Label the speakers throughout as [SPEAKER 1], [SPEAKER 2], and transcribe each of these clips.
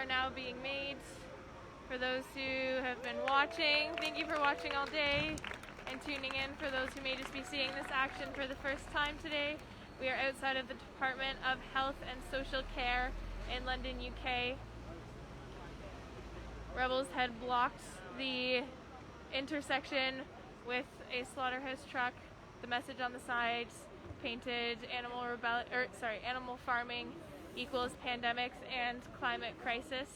[SPEAKER 1] now being made. For those who have been watching, thank you for watching all day and tuning in. For those who may just be seeing this action for the first time today, we are outside of the Department of Health and Social Care in London, UK. Rebels had blocked the intersection with a slaughterhouse truck. The message on the sides painted animal farming equals pandemics and climate crisis.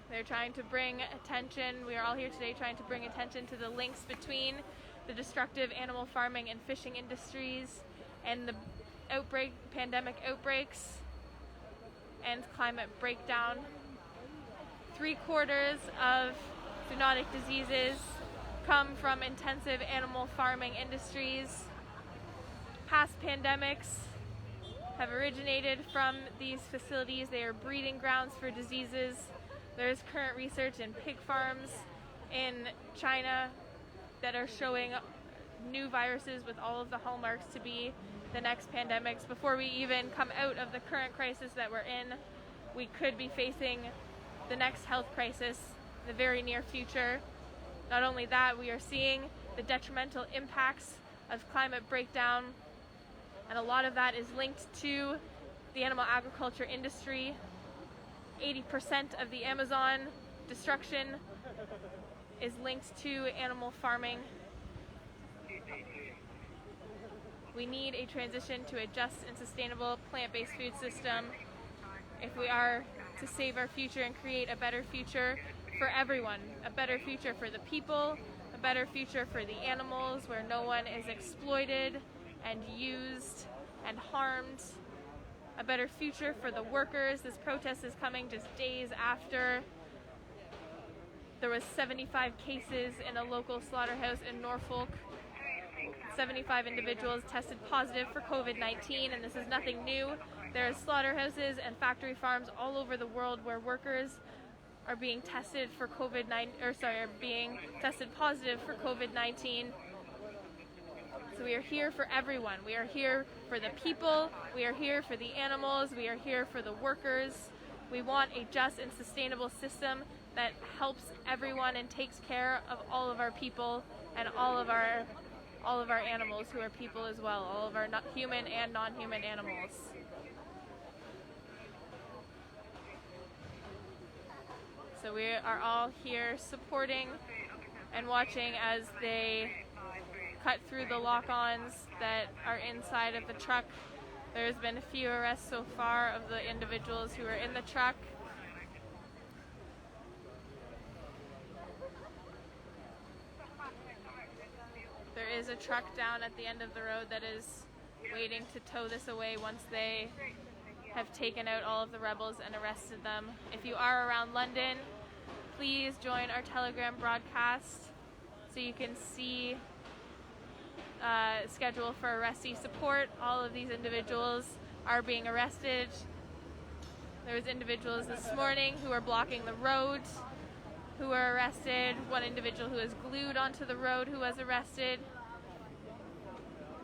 [SPEAKER 1] They're trying to bring attention, we are all here today trying to bring attention to the links between the destructive animal farming and fishing industries and the pandemic outbreaks and climate breakdown. 3/4 of zoonotic diseases come from intensive animal farming industries. Past pandemics have originated from these facilities. They are breeding grounds for diseases. There is current research in pig farms in China that are showing new viruses with all of the hallmarks to be the next pandemics. Before we even come out of the current crisis that we're in, we could be facing the next health crisis in the very near future. Not only that, we are seeing the detrimental impacts of climate breakdown, and a lot of that is linked to the animal agriculture industry. 80% of the Amazon destruction is linked to animal farming. We need a transition to a just and sustainable plant-based food system if we are to save our future and create a better future for everyone, a better future for the people, a better future for the animals where no one is exploited and used and harmed, a better future for the workers. This protest is coming just days after there was 75 cases in a local slaughterhouse in Norfolk. 75 individuals tested positive for COVID-19, and this is nothing new. There are slaughterhouses and factory farms all over the world where workers are being tested for are being tested positive for COVID-19. So we are here for everyone. We are here for the people. We are here for the animals. We are here for the workers. We want a just and sustainable system that helps everyone and takes care of all of our people and all of our animals who are people as well, all of our human and non-human animals. So we are all here supporting and watching as they cut through the lock-ons that are inside of the truck. There's been a few arrests so far of the individuals who are in the truck. There is a truck down at the end of the road that is waiting to tow this away once they have taken out all of the rebels and arrested them. If you are around London, please join our Telegram broadcast so you can see schedule for arrestee support. All of these individuals are being arrested. There was individuals this morning who are blocking the road who were arrested. One individual who was glued onto the road who was arrested.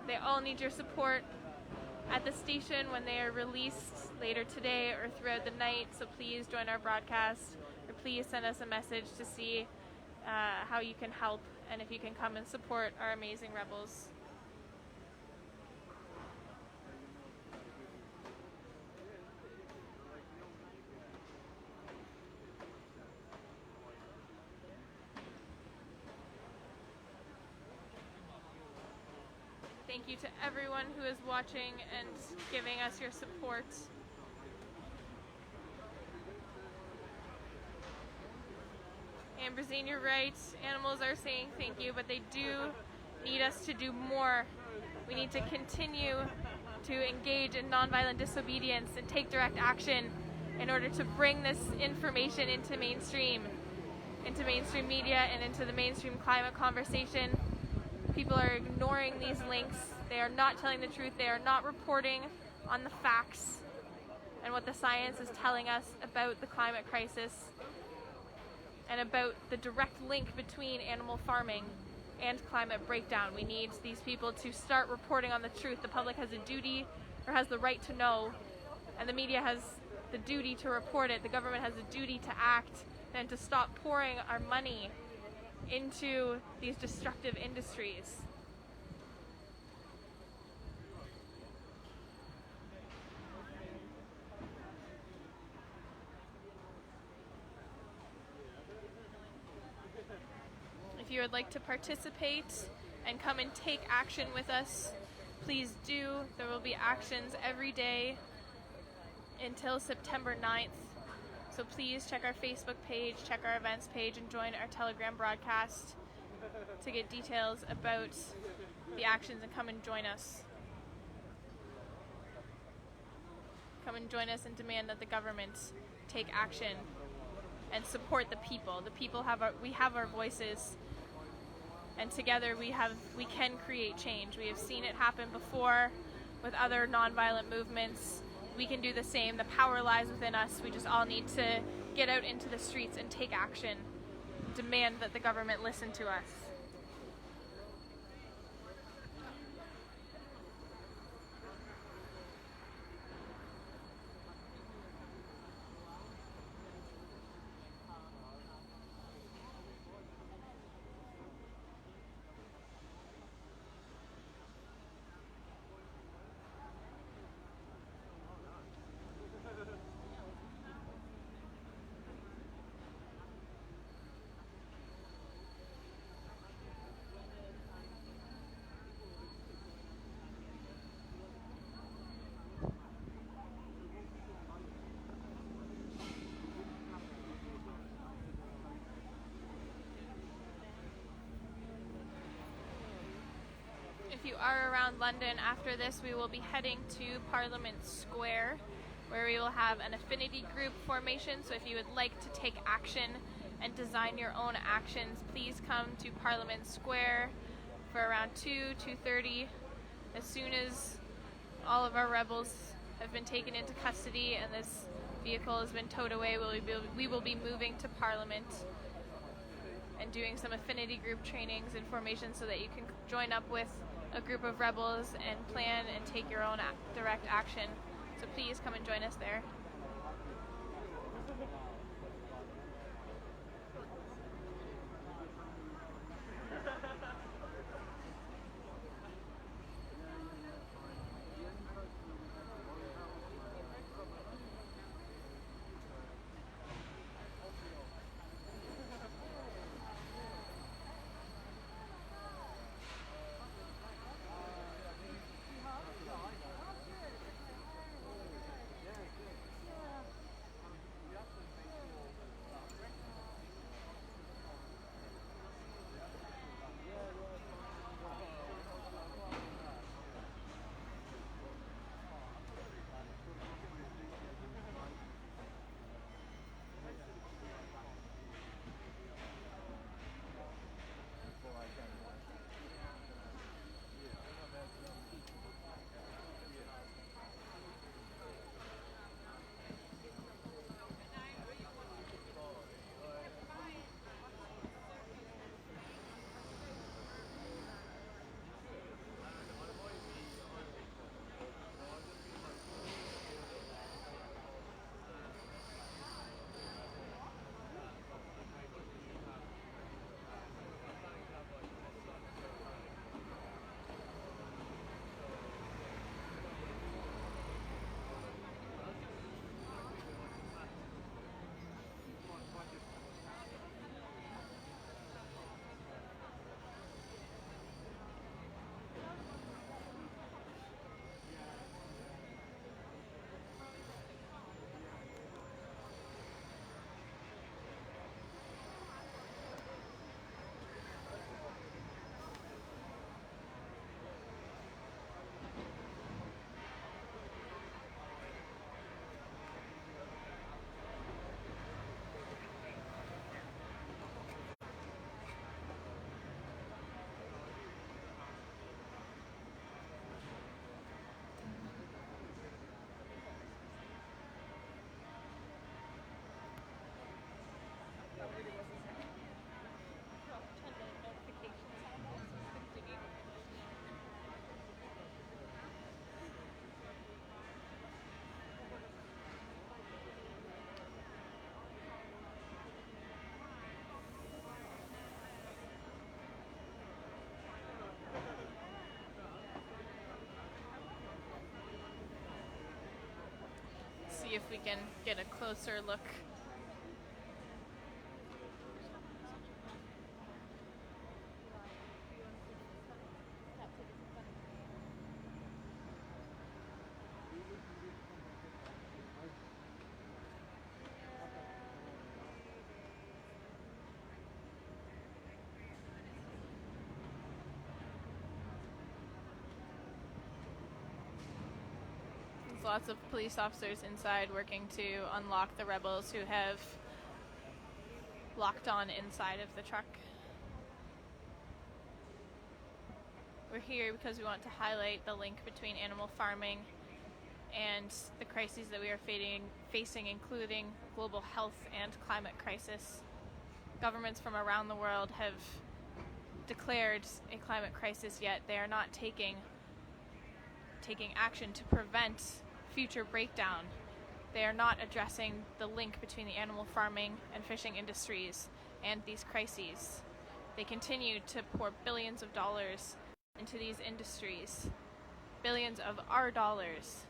[SPEAKER 1] They all need your support at the station when they are released later today or throughout the night, so please join our broadcast or please send us a message to see how you can help and if you can come and support our amazing rebels. Thank you to everyone who is watching and giving us your support. Ambrosine, you're right. Animals are saying thank you, but they do need us to do more. We need to continue to engage in nonviolent disobedience and take direct action in order to bring this information into mainstream media and into the mainstream climate conversation. People are ignoring these links. They are not telling the truth. They are not reporting on the facts and what the science is telling us about the climate crisis and about the direct link between animal farming and climate breakdown. We need these people to start reporting on the truth. The public has a duty or has the right to know, and the media has the duty to report it. The government has a duty to act and to stop pouring our money into these destructive industries. If you would like to participate and come and take action with us, please do. There will be actions every day until September 9th. So please check our Facebook page, check our events page, and join our Telegram broadcast to get details about the actions, and come and join us. Come and join us and demand that the government take action and support the people. The people we have our voices, and together we can create change. We have seen it happen before with other nonviolent movements. We can do the same. The power lies within us. We just all need to get out into the streets and take action. Demand that the government listen to us. If you are around London after this, we will be heading to Parliament Square, where we will have an affinity group formation. So if you would like to take action and design your own actions, please come to Parliament Square for around 2:30. As soon as all of our rebels have been taken into custody and this vehicle has been towed away, we will be moving to Parliament and doing some affinity group trainings and formations so that you can join up with a group of rebels and plan and take your own direct action. So please come and join us there. see if we can get a closer look. There's lots of police officers inside working to unlock the rebels who have locked on inside of the truck. We're here because we want to highlight the link between animal farming and the crises that we are facing, including global health and climate crisis. Governments from around the world have declared a climate crisis, yet they are not taking action to prevent future breakdown. They are not addressing the link between the animal farming and fishing industries and these crises. They continue to pour billions of dollars into these industries, billions of our dollars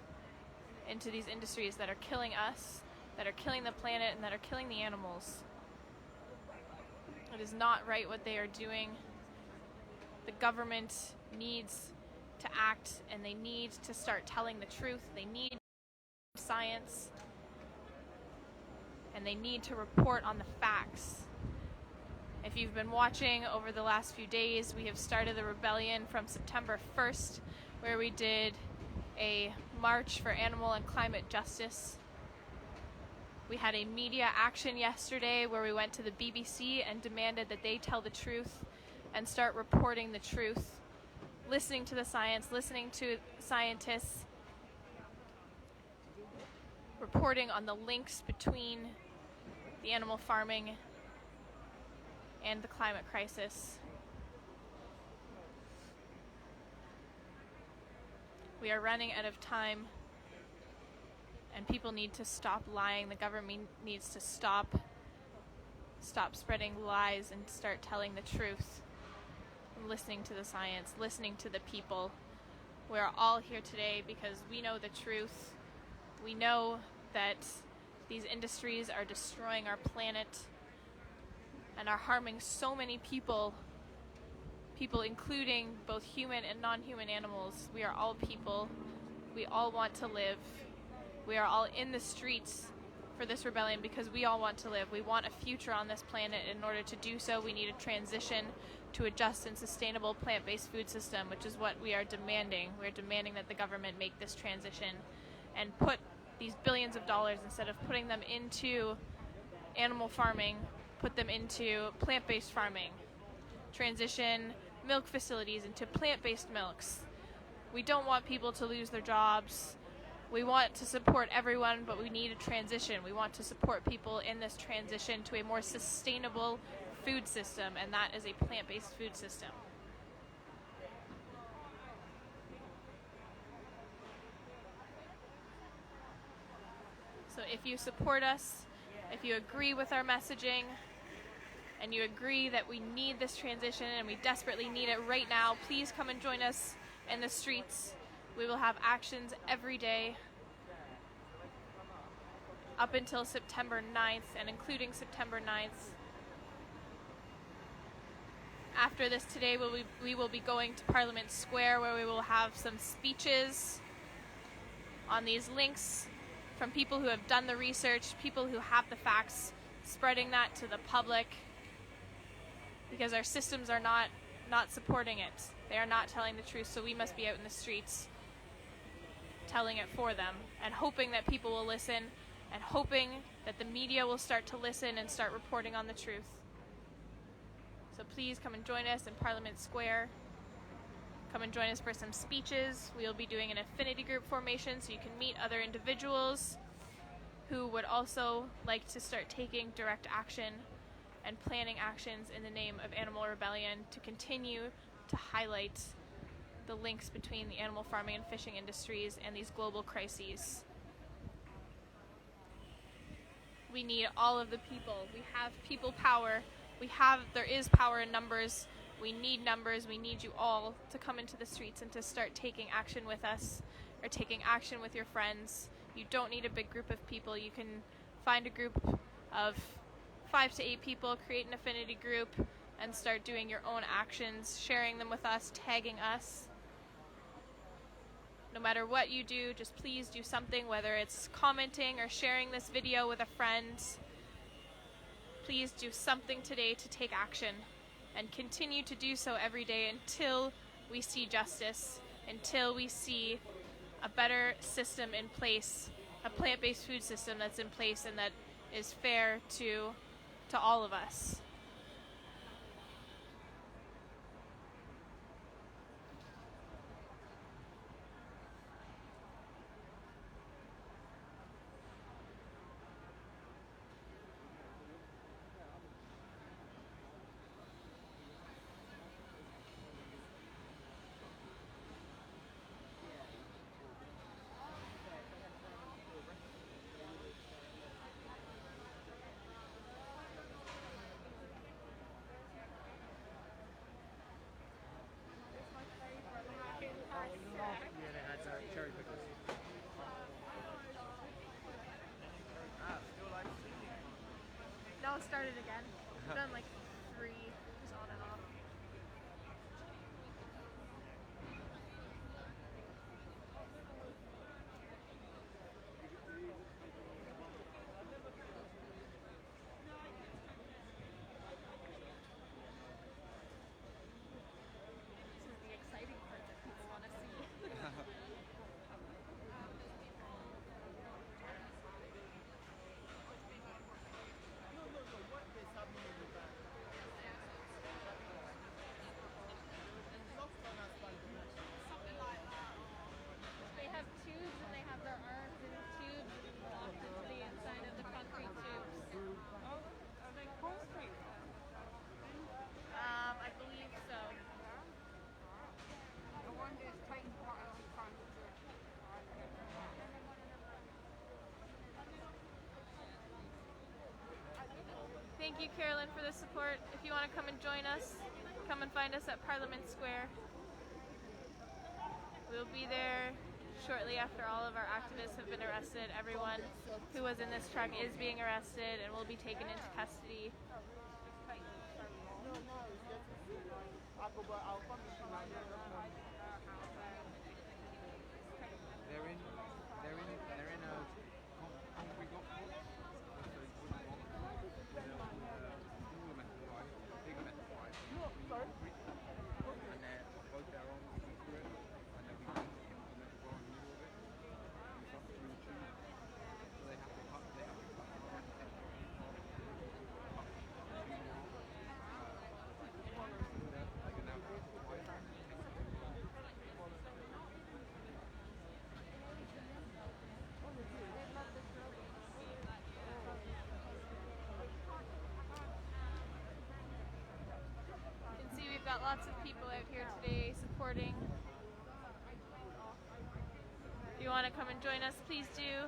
[SPEAKER 1] into these industries that are killing us, that are killing the planet, and that are killing the animals. It is not right what they are doing. The government needs to act, and they need to start telling the truth. They need science, and they need to report on the facts. If you've been watching over the last few days, we have started the rebellion from September 1st, where we did a march for animal and climate justice. We had a media action yesterday where we went to the BBC and demanded that they tell the truth and start reporting the truth, listening to the science, listening to scientists, reporting on the links between the animal farming and the climate crisis. We are running out of time, and people need to stop lying. The government needs to stop spreading lies and start telling the truth, listening to the science, listening to the people. We are all here today because we know the truth. We know that these industries are destroying our planet and are harming so many people including both human and non-human animals. We are all people. We all want to live. We are all in the streets for this rebellion because we all want to live. We want a future on this planet. In order to do so, we need a transition to a just and sustainable plant-based food system, which is what we are demanding. We are demanding that the government make this transition and put these billions of dollars, instead of putting them into animal farming, put them into plant-based farming. Transition milk facilities into plant-based milks. We don't want people to lose their jobs. We want to support everyone, but we need a transition. We want to support people in this transition to a more sustainable food system, and that is a plant-based food system. So if you support us, if you agree with our messaging, and you agree that we need this transition and we desperately need it right now, please come and join us in the streets. We will have actions every day up until September 9th and including September 9th. After this today, we will be going to Parliament Square, where we will have some speeches on these links from people who have done the research, people who have the facts, spreading that to the public, because our systems are not supporting it. They are not telling the truth, so we must be out in the streets telling it for them, and hoping that people will listen, and hoping that the media will start to listen and start reporting on the truth. So please come and join us in Parliament Square. Come and join us for some speeches. We will be doing an affinity group formation so you can meet other individuals who would also like to start taking direct action and planning actions in the name of animal rebellion to continue to highlight the links between the animal farming and fishing industries and these global crises. We need all of the people. We have people power. There is power in numbers. We need numbers. We need you all to come into the streets and to start taking action with us, or taking action with your friends You don't need a big group of people. You can find a group of 5 to 8 people, create an affinity group, and start doing your own actions, sharing them with us, tagging us. No matter what you do, just please do something, whether it's commenting or sharing this video with a friend. Please do something today to take action, and continue to do so every day until we see justice, until we see a better system in place, a plant-based food system that's in place and that is fair to all of us. No, start it again. I've done like 3, just on and off. This is the exciting part that people want to see. They have tubes and they have their arms in tubes locked into the inside of the concrete tubes.
[SPEAKER 2] Oh, are they concrete?
[SPEAKER 1] I believe so.
[SPEAKER 2] The one that's taking part of the concrete.
[SPEAKER 1] Thank you, Carolyn, for the support. If you want to come and join us, come and find us at Parliament Square. We'll be there shortly after all of our activists have been arrested. Everyone who was in this truck is being arrested and will be taken into custody.
[SPEAKER 3] They're in a concrete block.
[SPEAKER 1] You can see we've got lots of people out here today supporting. If you want to come and join us, please do.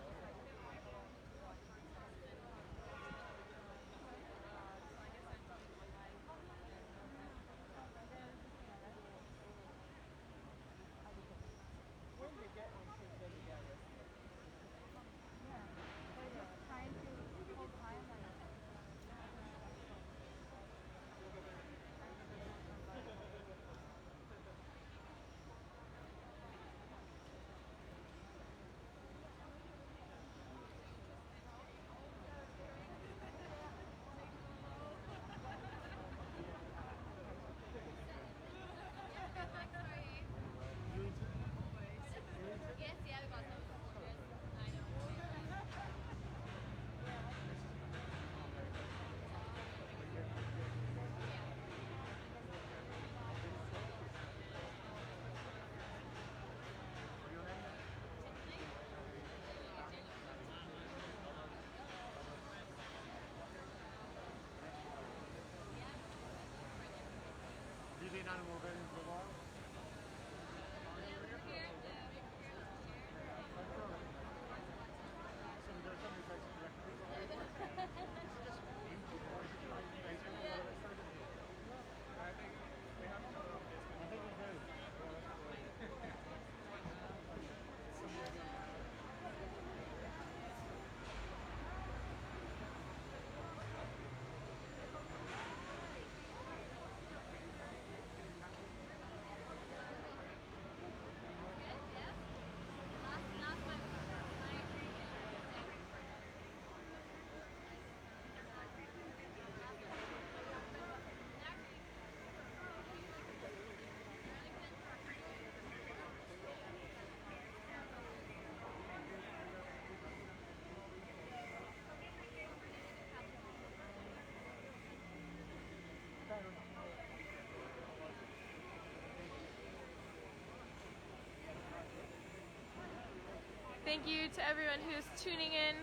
[SPEAKER 1] Thank you to everyone who's tuning in.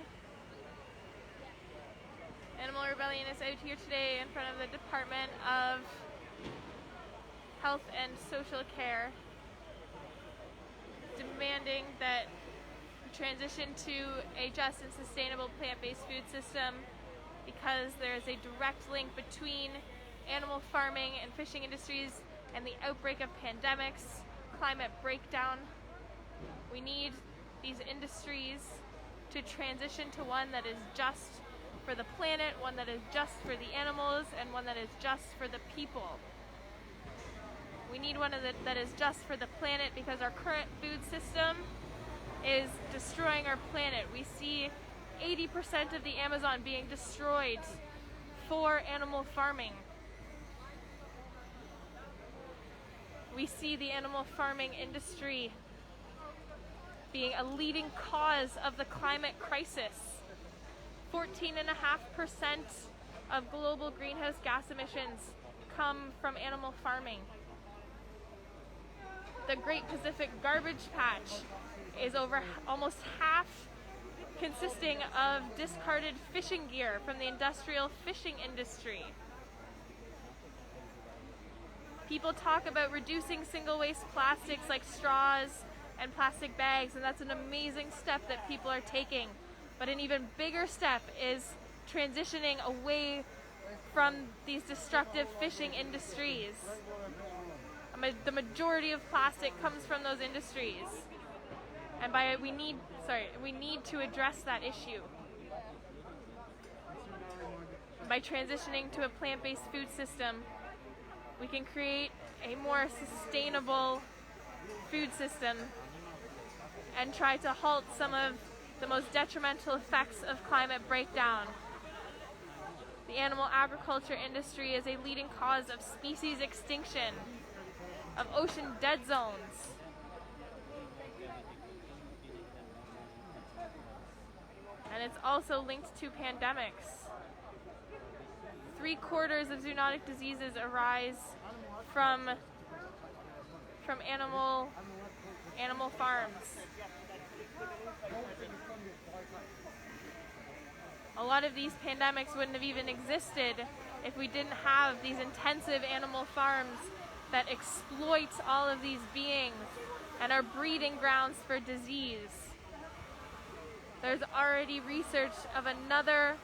[SPEAKER 1] Animal Rebellion is out here today in front of the Department of Health and Social Care, demanding that we transition to a just and sustainable plant-based food system, because there is a direct link between animal farming and fishing industries and the outbreak of pandemics, climate breakdown. We need these industries to transition to one that is just for the planet, one that is just for the animals, and one that is just for the people. We need one that is just for the planet, because our current food system is destroying our planet. We see 80% of the Amazon being destroyed for animal farming. We see the animal farming industry being a leading cause of the climate crisis. 14.5% of global greenhouse gas emissions come from animal farming. The Great Pacific Garbage Patch is over almost half consisting of discarded fishing gear from the industrial fishing industry. People talk about reducing single-use plastics like straws and plastic bags, and that's an amazing step that people are taking. But an even bigger step is transitioning away from these destructive fishing industries. The majority of plastic comes from those industries, and we need to address that issue. By transitioning to a plant-based food system, we can create a more sustainable food system and try to halt some of the most detrimental effects of climate breakdown. The animal agriculture industry is a leading cause of species extinction, of ocean dead zones. And it's also linked to pandemics. 3/4 of zoonotic diseases arise from animal farms. A lot of these pandemics wouldn't have even existed if we didn't have these intensive animal farms that exploit all of these beings and are breeding grounds for disease. There's already research of another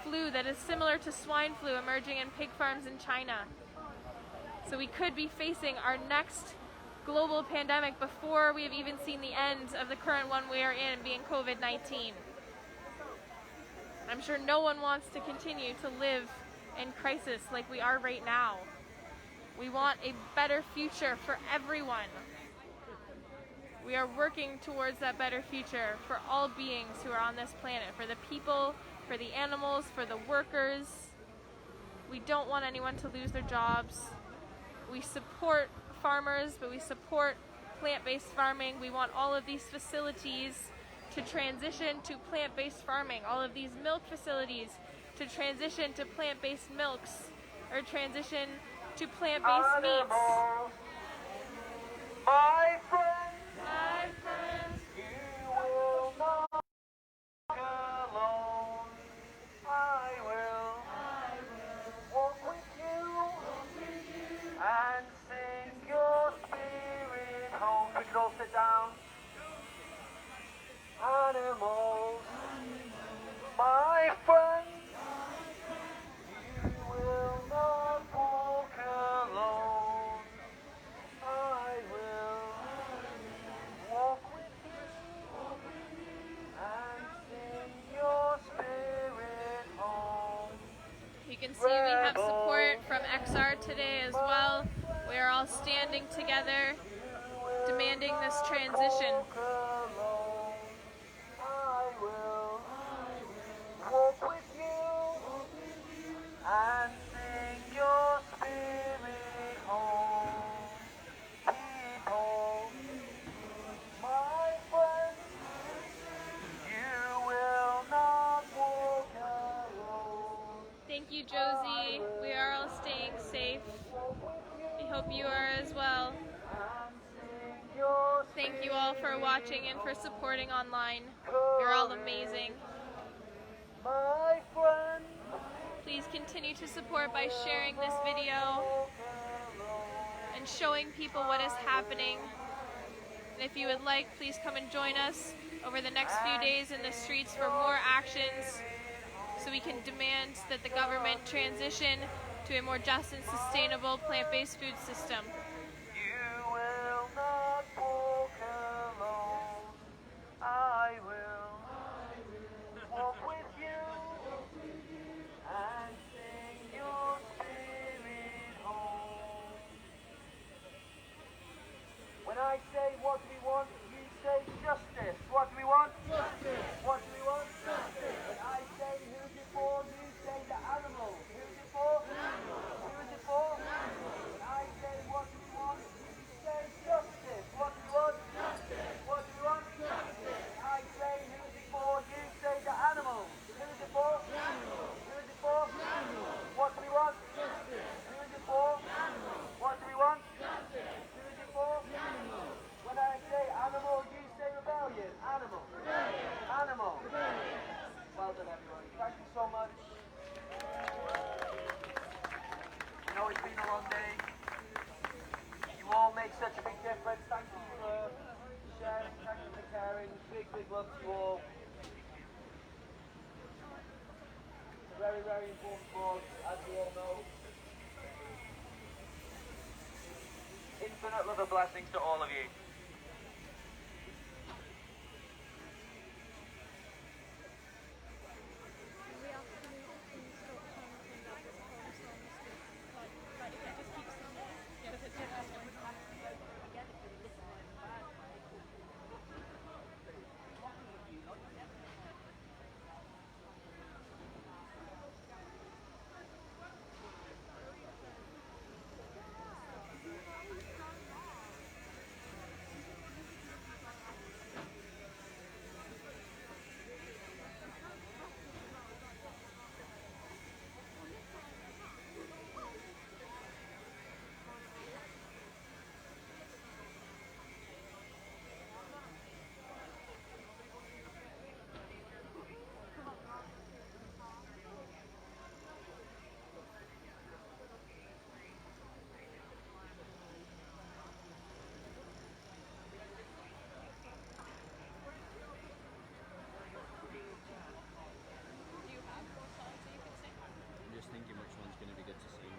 [SPEAKER 1] flu that is similar to swine flu emerging in pig farms in China. So we could be facing our next global pandemic before we have even seen the end of the current one we are in, being COVID-19. I'm sure no one wants to continue to live in crisis like we are right now. We want a better future for everyone. We are working towards that better future for all beings who are on this planet, for the people, for the animals, for the workers. We don't want anyone to lose their jobs. We support farmers, but we support plant-based farming. We want all of these facilities to transition to plant-based farming, all of these milk facilities to transition to plant-based milks, or transition to plant-based meats.
[SPEAKER 4] My friends, you will not walk alone. I will walk with you and sing your spirit home. We can all sit down. Animals, my friends, you will not walk alone. I will walk with you and sing your spirit home.
[SPEAKER 1] You can see we have support from XR today as well. We are all standing together, demanding this transition.
[SPEAKER 4] Walk alone. I will walk with you and sing your spirit home. People, my friends, you will not walk alone.
[SPEAKER 1] Thank you, Josie. We are all staying safe. We hope you are as well.
[SPEAKER 4] And sing your
[SPEAKER 1] thank you all for watching and for supporting online. You're all amazing.
[SPEAKER 4] My friend,
[SPEAKER 1] Please continue to support by sharing this video and showing people what is happening. And if you would like, please come and join us over the next few days in the streets for more actions so we can demand that the government transition to a more just and sustainable plant-based food system.
[SPEAKER 4] you will not walk alone. I will walk with you and sing your spirit home. When I say what we want, you say justice. What do we want? Justice. What do we want? Justice. When I say who's it for, you say the animal. Who's it for? The animal. Who's it for? The animal. When I say what do we want, you say justice. What do we want? Justice. What do we want? Justice. When I say who's it for, you say the animal. Who's it for? The animal. Who's it for? The animal. What do we want? Justice. Who's it for? The animal. What do we want? Justice. Who's it for? The animal. When I say animal, you say rebellion. Animal. Rebellion. Animal. Rebellion. Well done, everyone. Thank you so much. I know it's been a long day. You all make such a big difference. Thank you for sharing. Thank you for caring. Big, big love to you all. It's a very, very important cause, as you all know. Infinite love and blessings to all of you.
[SPEAKER 3] I'm just thinking which one's going to be good to sing.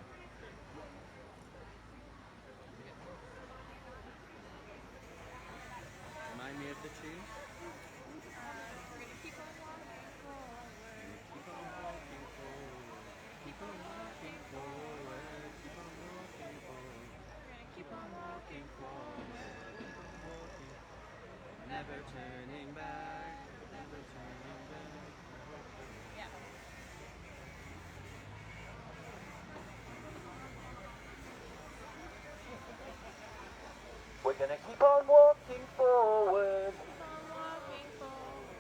[SPEAKER 3] Remind me of the tune.
[SPEAKER 1] We're going to keep on walking forward.
[SPEAKER 3] Keep on walking forward. Keep on walking forward. Keep on walking forward.
[SPEAKER 1] We're going to
[SPEAKER 3] Keep on walking forward. Keep on walking. Never turning back. Never turning back.
[SPEAKER 1] yeah.
[SPEAKER 4] We're gonna keep on walking forward.
[SPEAKER 1] Keep on walking forward.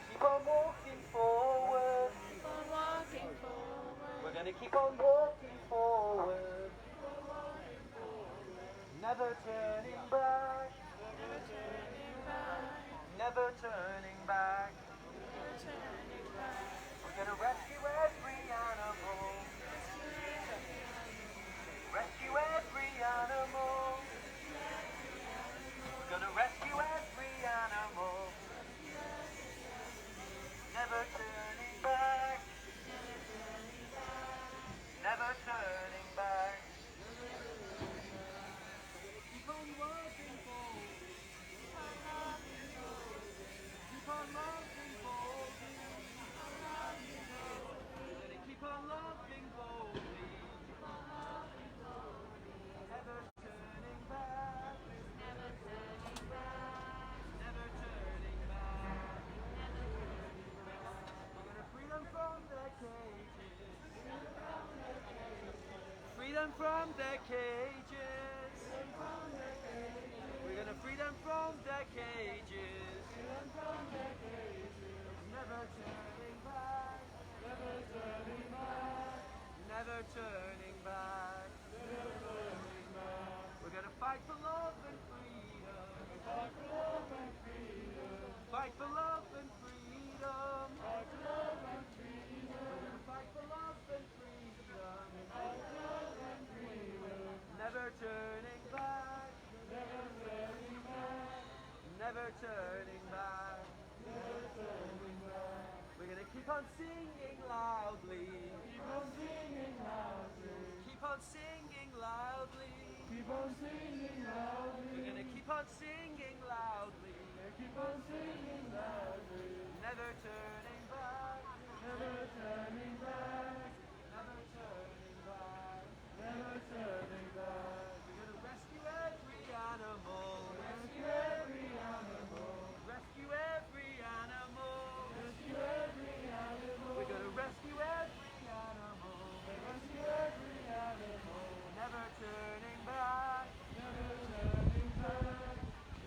[SPEAKER 4] Keep on walking forward.
[SPEAKER 1] Keep on walking forward.
[SPEAKER 4] We're gonna keep on walking forward. Never turning back.
[SPEAKER 1] Never turning back.
[SPEAKER 4] Never turning back.
[SPEAKER 1] Never turning back.
[SPEAKER 4] We're gonna rescue every animal. Rescue every animal. We're gonna rescue every animal. Never turning back. Never turning back. Keep on walking forward. Keep on walking forward. We're gonna keep on loving boldly. Never turning back.
[SPEAKER 1] Never turning back.
[SPEAKER 4] Never turning back. We're gonna free them from their cages. Free them from their cages. We're gonna free them from their cages. Never turning back. Never turning back. Never turning back. We're gonna fight for love and freedom.
[SPEAKER 3] turning back, never turning back, never turning back, never turning back. We're gonna keep on singing loudly, keep on singing loudly, keep on singing loudly, keep on singing loudly. We're gonna keep on singing loudly, keep on singing loudly, never turning back, never turning back, never turning back, never turning back. We're gonna rescue every animal, rescue every animal, rescue every animal, rescue every animal. We're gonna rescue every animal, rescue every animal, never turning back, never turning back,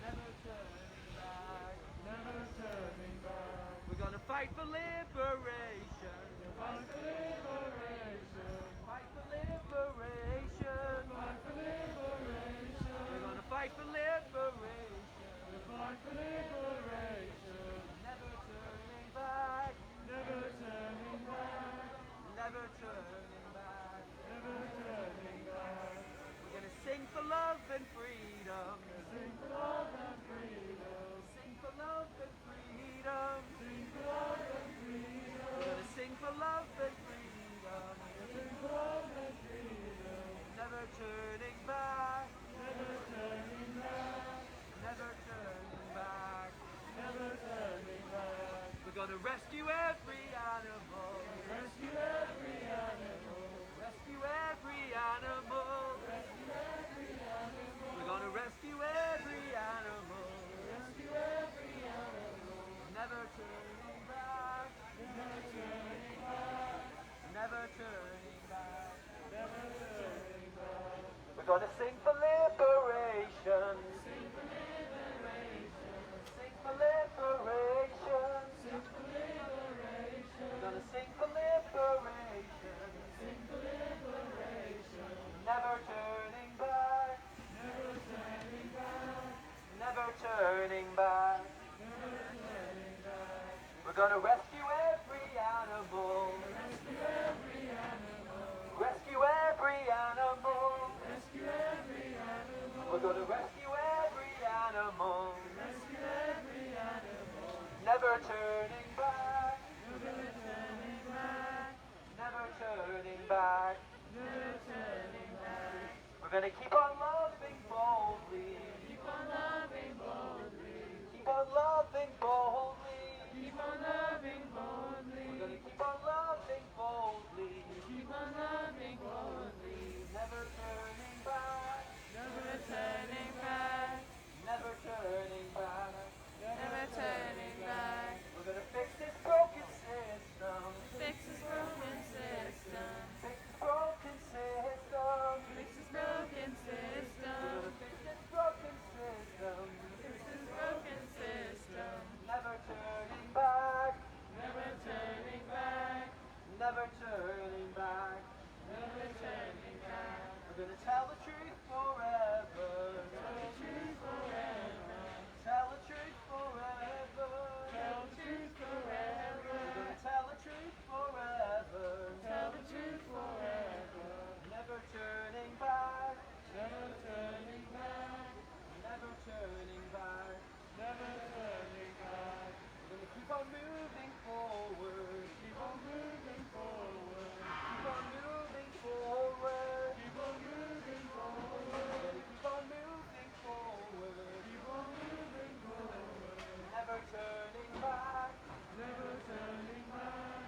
[SPEAKER 3] never turning back, never turning back. We're gonna fight for liberation, fight for liberation, fight for liberation, fight for liberation. We're gonna fight for liberation, fight for liberation. Never turning back, never turning back, never turning back, never turning back. We're gonna sing for love and freedom, sing for love and freedom, sing for love and freedom, sing for love and freedom. We're gonna sing for love and freedom, sing for love and freedom. Never turning back, never turning back, never turning back, never turning back. We're gonna rescue every animal, rescue every animal, rescue every animal, rescue every animal. We're gonna rescue every animal, rescue every animal. Never turning back, never turning back, never turning back, never turning back. We're gonna sing for liberation, sing for liberation, sing for liberation, sing for liberation. We're gonna sing for liberation, sing for liberation. Never turning back, never turning back, never turning back, never turning back. We're gonna rescue every animal, rescue every animal, rescue every animal, rescue every animal. We're gonna rescue every animal, rescue every animal. Never turning back, never turning back, never turning back, never turning back. We're gonna keep on loving boldly, keep on loving boldly, keep on loving boldly, keep on loving boldly. We're gonna keep on loving boldly, keep on loving boldly. Never turning back, never turning back, never turning back, never turning back. We're gonna fix this broken system, fix this broken system, fix this broken system, fix this broken system. We're gonna fix this broken system, fix this broken system. Never turning back, never turning back, never turning back, never turning back. We're gonna tell the truth forever, tell the truth forever, tell the truth forever, tell the truth forever. We're gonna tell the truth forever, tell the truth forever. Never turning back, never turning back, never turning back, never turning back. We're gonna keep on moving forward, keep on moving forward, keep on moving forward, keep on moving forward. We're gonna keep on moving forward, keep on moving forward. Never turning back, never turning back,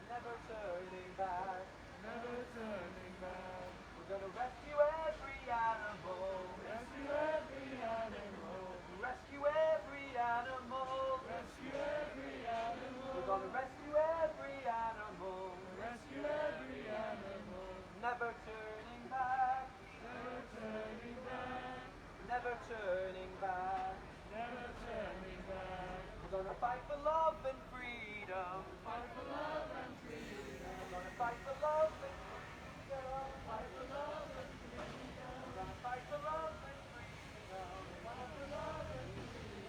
[SPEAKER 3] never turning back, never turning back. We're gonna rescue every animal, rescue every animal, rescue every animal, rescue every animal. We're gonna rescue every animal, rescue every animal. Never turning back, never turning back, never turning back, never turning back. We're gonna fight for love and freedom, fight for love and freedom. We're gonna fight for love and freedom, fight for love and freedom. We're gonna fight for love and freedom, fight for love and freedom.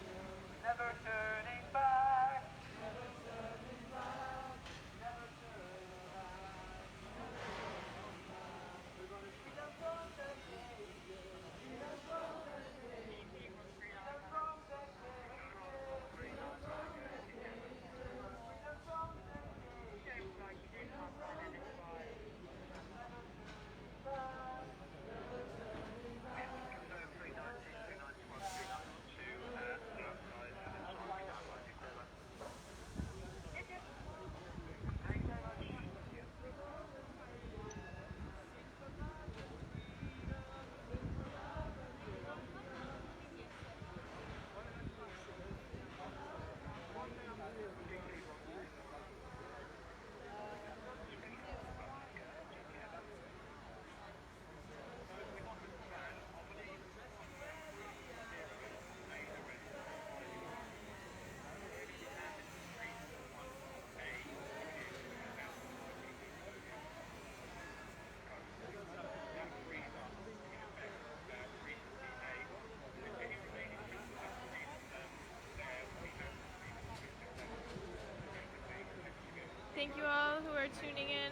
[SPEAKER 1] Thank you all who are tuning in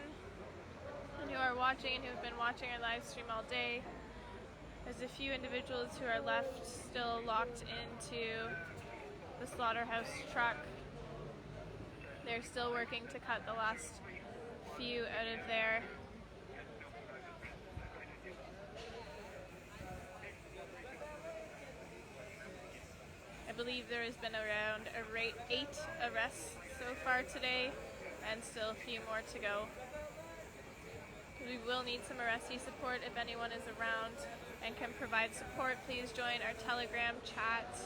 [SPEAKER 1] and who are watching and who have been watching our live stream all day. There's a few individuals who are left still locked into the slaughterhouse truck. They're still working to cut the last few out of there. I believe there has been around 8 arrests so far today, and still a few more to go. We will need some arrestee support. If anyone is around and can provide support, please join our Telegram chat,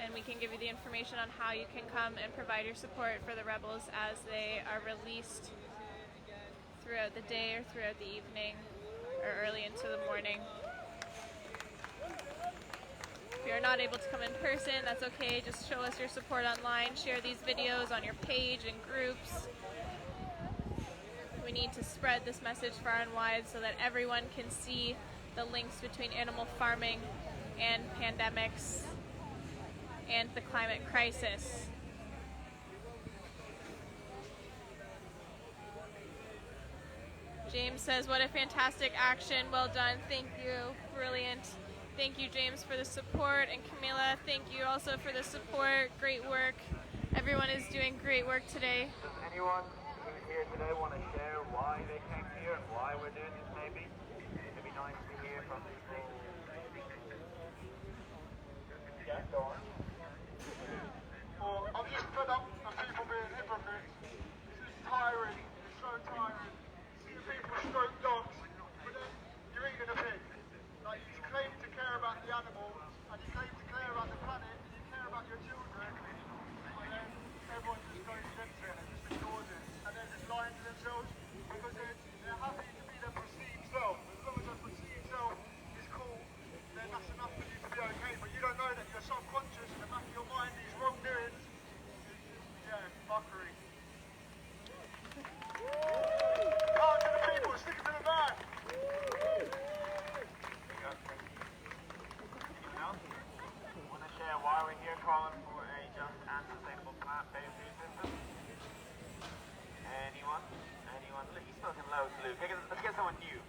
[SPEAKER 1] and we can give you the information on how you can come and provide your support for the rebels as they are released throughout the day or throughout the evening or early into the morning. If you're not able to come in person, that's okay. Just show us your support online. Share these videos on your page and groups. We need to spread this message far and wide so that everyone can see the links between animal farming and pandemics and the climate crisis. James says, what a fantastic action. Well done. Thank you. Brilliant. Thank you, James, for the support. And Camila, thank you also for the support. Great work. Everyone is doing great work today.
[SPEAKER 4] Does anyone who's here today want to share why they came here and why we're doing this maybe? It'd be nice to hear from people. Yeah, go on.
[SPEAKER 5] Well, I'm just fed up of people being hypocrites. This is tiring. It's so tiring. Seeing people stroke dogs, but then you're eating a pig. Like, you claim to care about the animal, and you claim to care about the planet, and you care about your children, and then everyone just goes against it and just ignores it. And they're just lying to themselves because they're happy to be their perceived self. As long as their perceived self is cool, then that's enough for you to be okay. But you don't know that your subconscious in the back of your mind, these wrongdoings, yeah, fuckery. Can't to the people, stick it to the man.
[SPEAKER 4] Want to share why we're here calling for a just and sustainable plant-based food system? Anyone? Anyone? Look, he's spoken loads, Luke. Let's get someone new.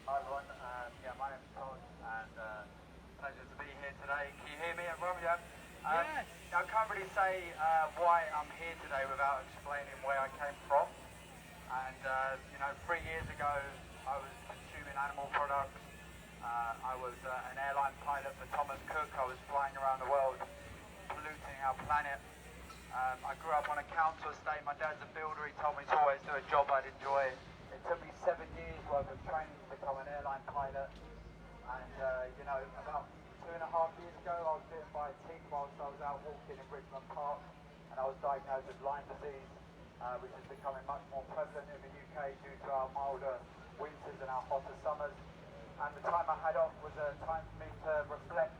[SPEAKER 6] Hi everyone, my name's Todd, and pleasure to be here today. Can you hear me, everyone? Yeah.
[SPEAKER 3] Yes.
[SPEAKER 6] I can't really say why I'm here today without explaining where I came from. And 3 years ago, I was consuming animal products. I was an airline pilot for Thomas Cook. I was flying around the world, polluting our planet. I grew up on a council estate. My dad's a builder. He told me to always do a job I'd enjoy. It took me 7 years worth of training to become an airline pilot. And, about 2.5 years ago, I was bitten by a tick whilst I was out walking in Richmond Park, and I was diagnosed with Lyme disease, which is becoming much more prevalent in the UK due to our milder winters and our hotter summers. And the time I had off was a time for me to reflect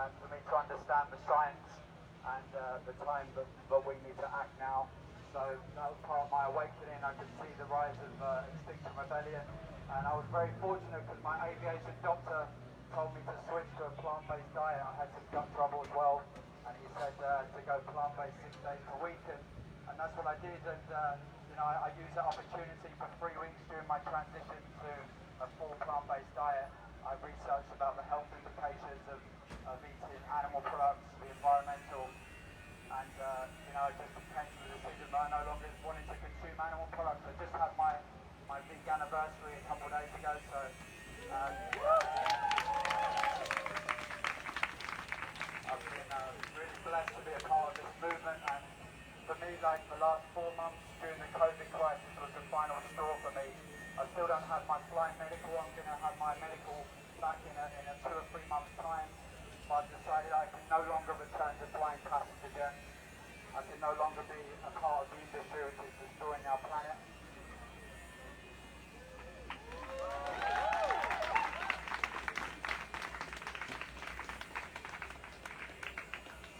[SPEAKER 6] and for me to understand the science and the time that we need to act now. So that was part of my awakening. I could see the rise of Extinction Rebellion, and I was very fortunate because my aviation doctor told me to switch to a plant-based diet. I had some gut trouble as well, and he said to go plant-based 6 days per week, and that's what I did. And I used that opportunity for 3 weeks during my transition to a full plant-based diet. I researched about the health implications of eating animal products, the environmental, and I just came to the decision that I no longer wanted to consume animal products. I just had my big anniversary a couple of days ago, so I've been really blessed to be a part of this movement. And for me, like, the last 4 months during the COVID crisis was the final straw for me. I still don't have my flight medical. I'm going to have my medical back in a 2 or 3 months' time. But I've decided I can no longer return to flying passenger jets. I can no longer be a part of the industry which is destroying our planet.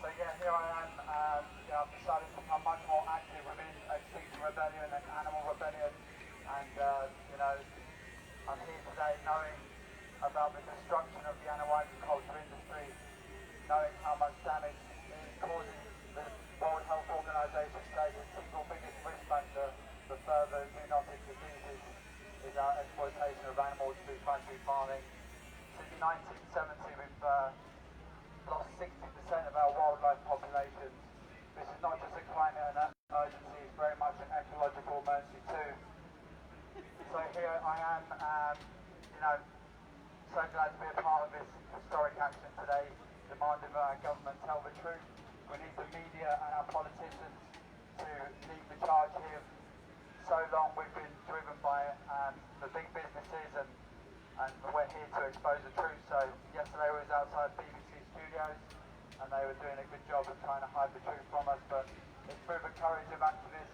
[SPEAKER 6] So yeah, here I am. I've decided to become much more active within Extinction Rebellion and Animal Rebellion. And I'm here today knowing a lost 60% of our wildlife populations. This is not just a climate emergency, it's very much an ecological emergency too. So here I am, so glad to be a part of this historic action today, demanding that our government tell the truth. We need the media and our politicians to lead the charge here. So long we've been driven by the big businesses and we're here to expose the truth. So yesterday we was outside BBC Studios and they were doing a good job of trying to hide the truth from us, but it's through the courage of activists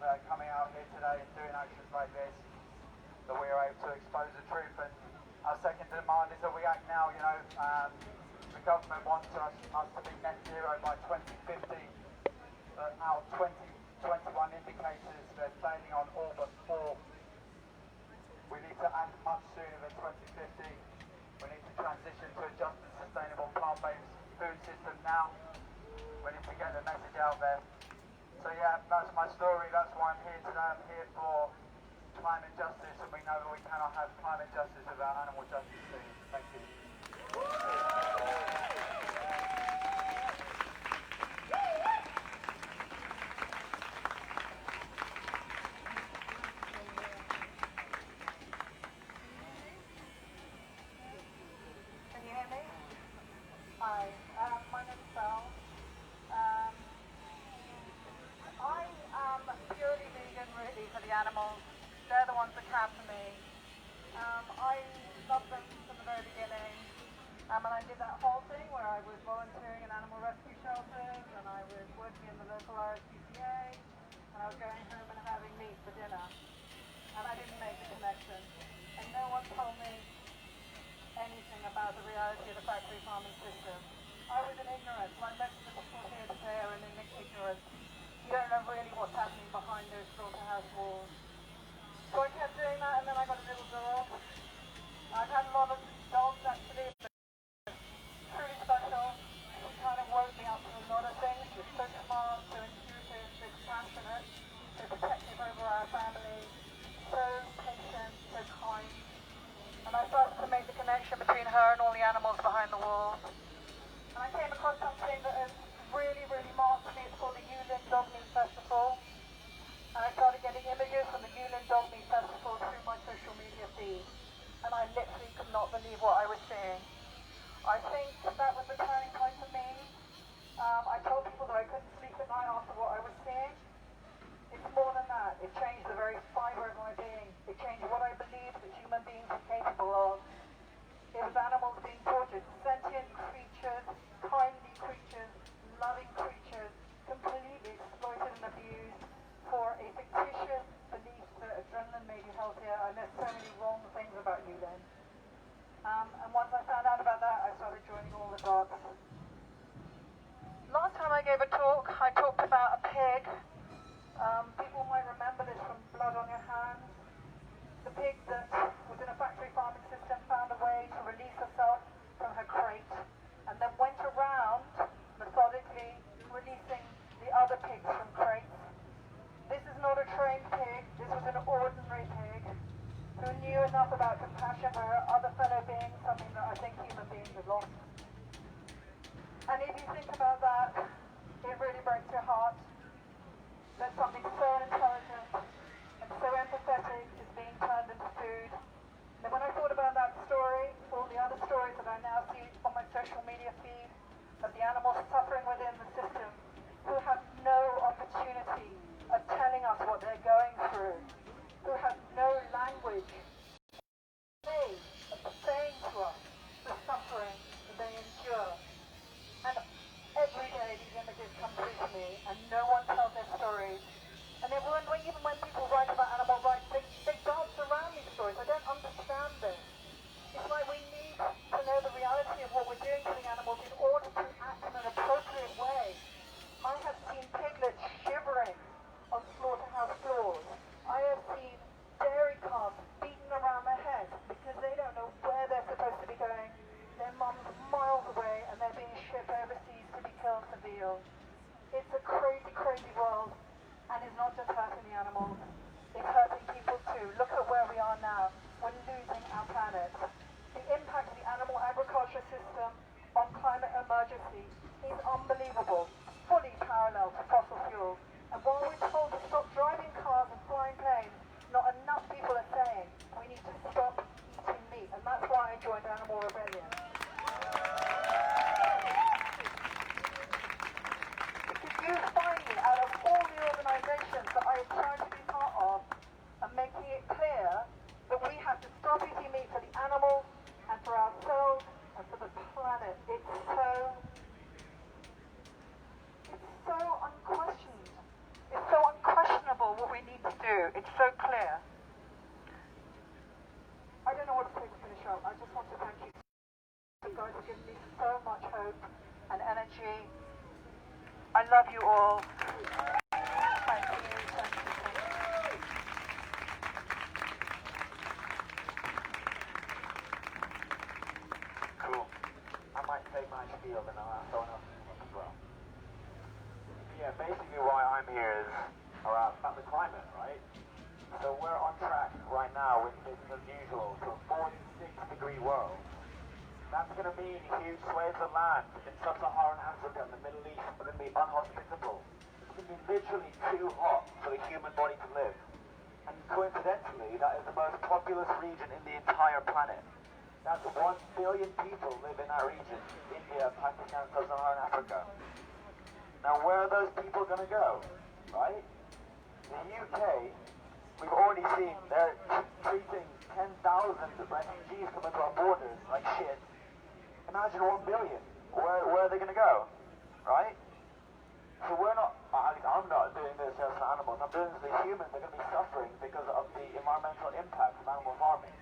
[SPEAKER 6] that are coming out here today and doing actions like this that we are able to expose the truth. And our second demand is that we act now. The government wants us to be net zero by 2050, but our 2021 indicators, they're failing on all but four. We need to act much sooner than 2050. We need to transition to a just and sustainable plant-based food system now. We need to get the message out there. So yeah, that's my story. That's why I'm here today. I'm here for climate justice, and we know that we cannot have climate justice without animal justice too. Thank you.
[SPEAKER 2] Can you hear me? Hi, my name's Belle. I am purely vegan really for the animals. They're the ones that care for me. I loved them from the very beginning. And I did that whole thing where I was volunteering in animal rescue shelters and I was working in the local RSPCA and I was going home and having meat for dinner. And I didn't make the connection. And no one told me anything about the reality of the factory farming system. I was in ignorance. Like most of the people here today are in ignorance. You don't know really what's happening behind those slaughterhouse walls. So I kept doing that, and then I got a little dog. I've had a lot of dogs actually, but truly special. She kind of woke me up to a lot of things. She's so smart, so intuitive, so compassionate, so protective over our family, so patient, so kind. And I started to make the connection between her and all the animals behind the walls. And I came across something that has really, really marked me. It's called the Yulin Dog Meat Festival. And I started getting images from the Yulin Dog Meat Festival through my social media feed. And I literally could not believe what I was seeing. I think that was the turning point for me. I told people that I couldn't sleep at night after what I was seeing. It's more than that. It changed the very fibre of my being. It changed what I believed that human beings were capable of. It was animals being tortured, sentient creatures, kindly creatures, loving creatures, completely exploited and abused for a fictitious belief that adrenaline made you healthier. And there's so many wrong things about you then. And once I found out about that, I started joining all the dogs. Last time I gave a talk, I talked about a pig. People might remember this from Blood on Your Hands. The pig that was in a factory farming system found a way to release herself from her crate and then went around methodically releasing the other pigs from crates. This is not a trained pig, this was an ordinary pig who knew enough about compassion for her other fellow beings, something that I think human beings have lost. And if you think about that, it really breaks your heart that something so intelligent and so empathetic is being turned into food. And when I thought about that story, all the other stories that I now see on my social media feed of the animals suffering within the system who have no opportunity of telling us what they're going through, who have no language, of saying to us the suffering that they endure. And every day these images come through to me and no one tells their stories. And then even when people write about animal rights, they dance around these stories. I don't understand this. It's like we need to know the reality of what we're doing to the animals in order to act in an appropriate way. I have seen piglets shivering on slaughterhouse floors. I have seen dairy calves beaten around their heads because they don't know where they're supposed to be going. Their mum's miles away and they're being shipped overseas to be killed for veal. It's a crazy, crazy world, and it's not just hurting the animals, it's hurting people too. Look at where we are now. We're losing our planet. The impact of the animal agriculture system majesty is unbelievable, fully parallel to fossil fuels. And while we're told to stop driving cars and flying planes, not enough people are saying we need to stop eating meat. And that's why I joined Animal Rebellion. Because you find me out of all the organisations that I have tried to be part of, and making it clear that we have to stop eating meat for the animals and for ourselves and for the planet. It's so unquestioned. It's so unquestionable what we need to do. It's so clear. I don't know what to say to finish up. I just want to thank you. You guys have given me so much hope and energy. I love you all. Thank you. Thank you.
[SPEAKER 6] Cool. I might say my spiel, and I'll ask someone else as well. Yeah, basically why I'm here is about the climate, right? So we're on track right now with business as usual to a 46-degree world. That's going to mean huge swathes of land in sub-Saharan Africa and the Middle East are going to be unhospitable. It's going to be literally too hot for the human body to live. And coincidentally, that is the most populous region in the entire planet. That's 1 billion people live in that region. India, Pakistan, sub-Saharan Africa. Now where are those people going to go, right? The UK, we've already seen they're treating 10,000 refugees coming to our borders like shit. Imagine 1 billion. Where are they going to go, right? So we're not, at least I'm not doing this just for animals. I'm doing this for humans. They're going to be suffering because of the environmental impact of animal farming.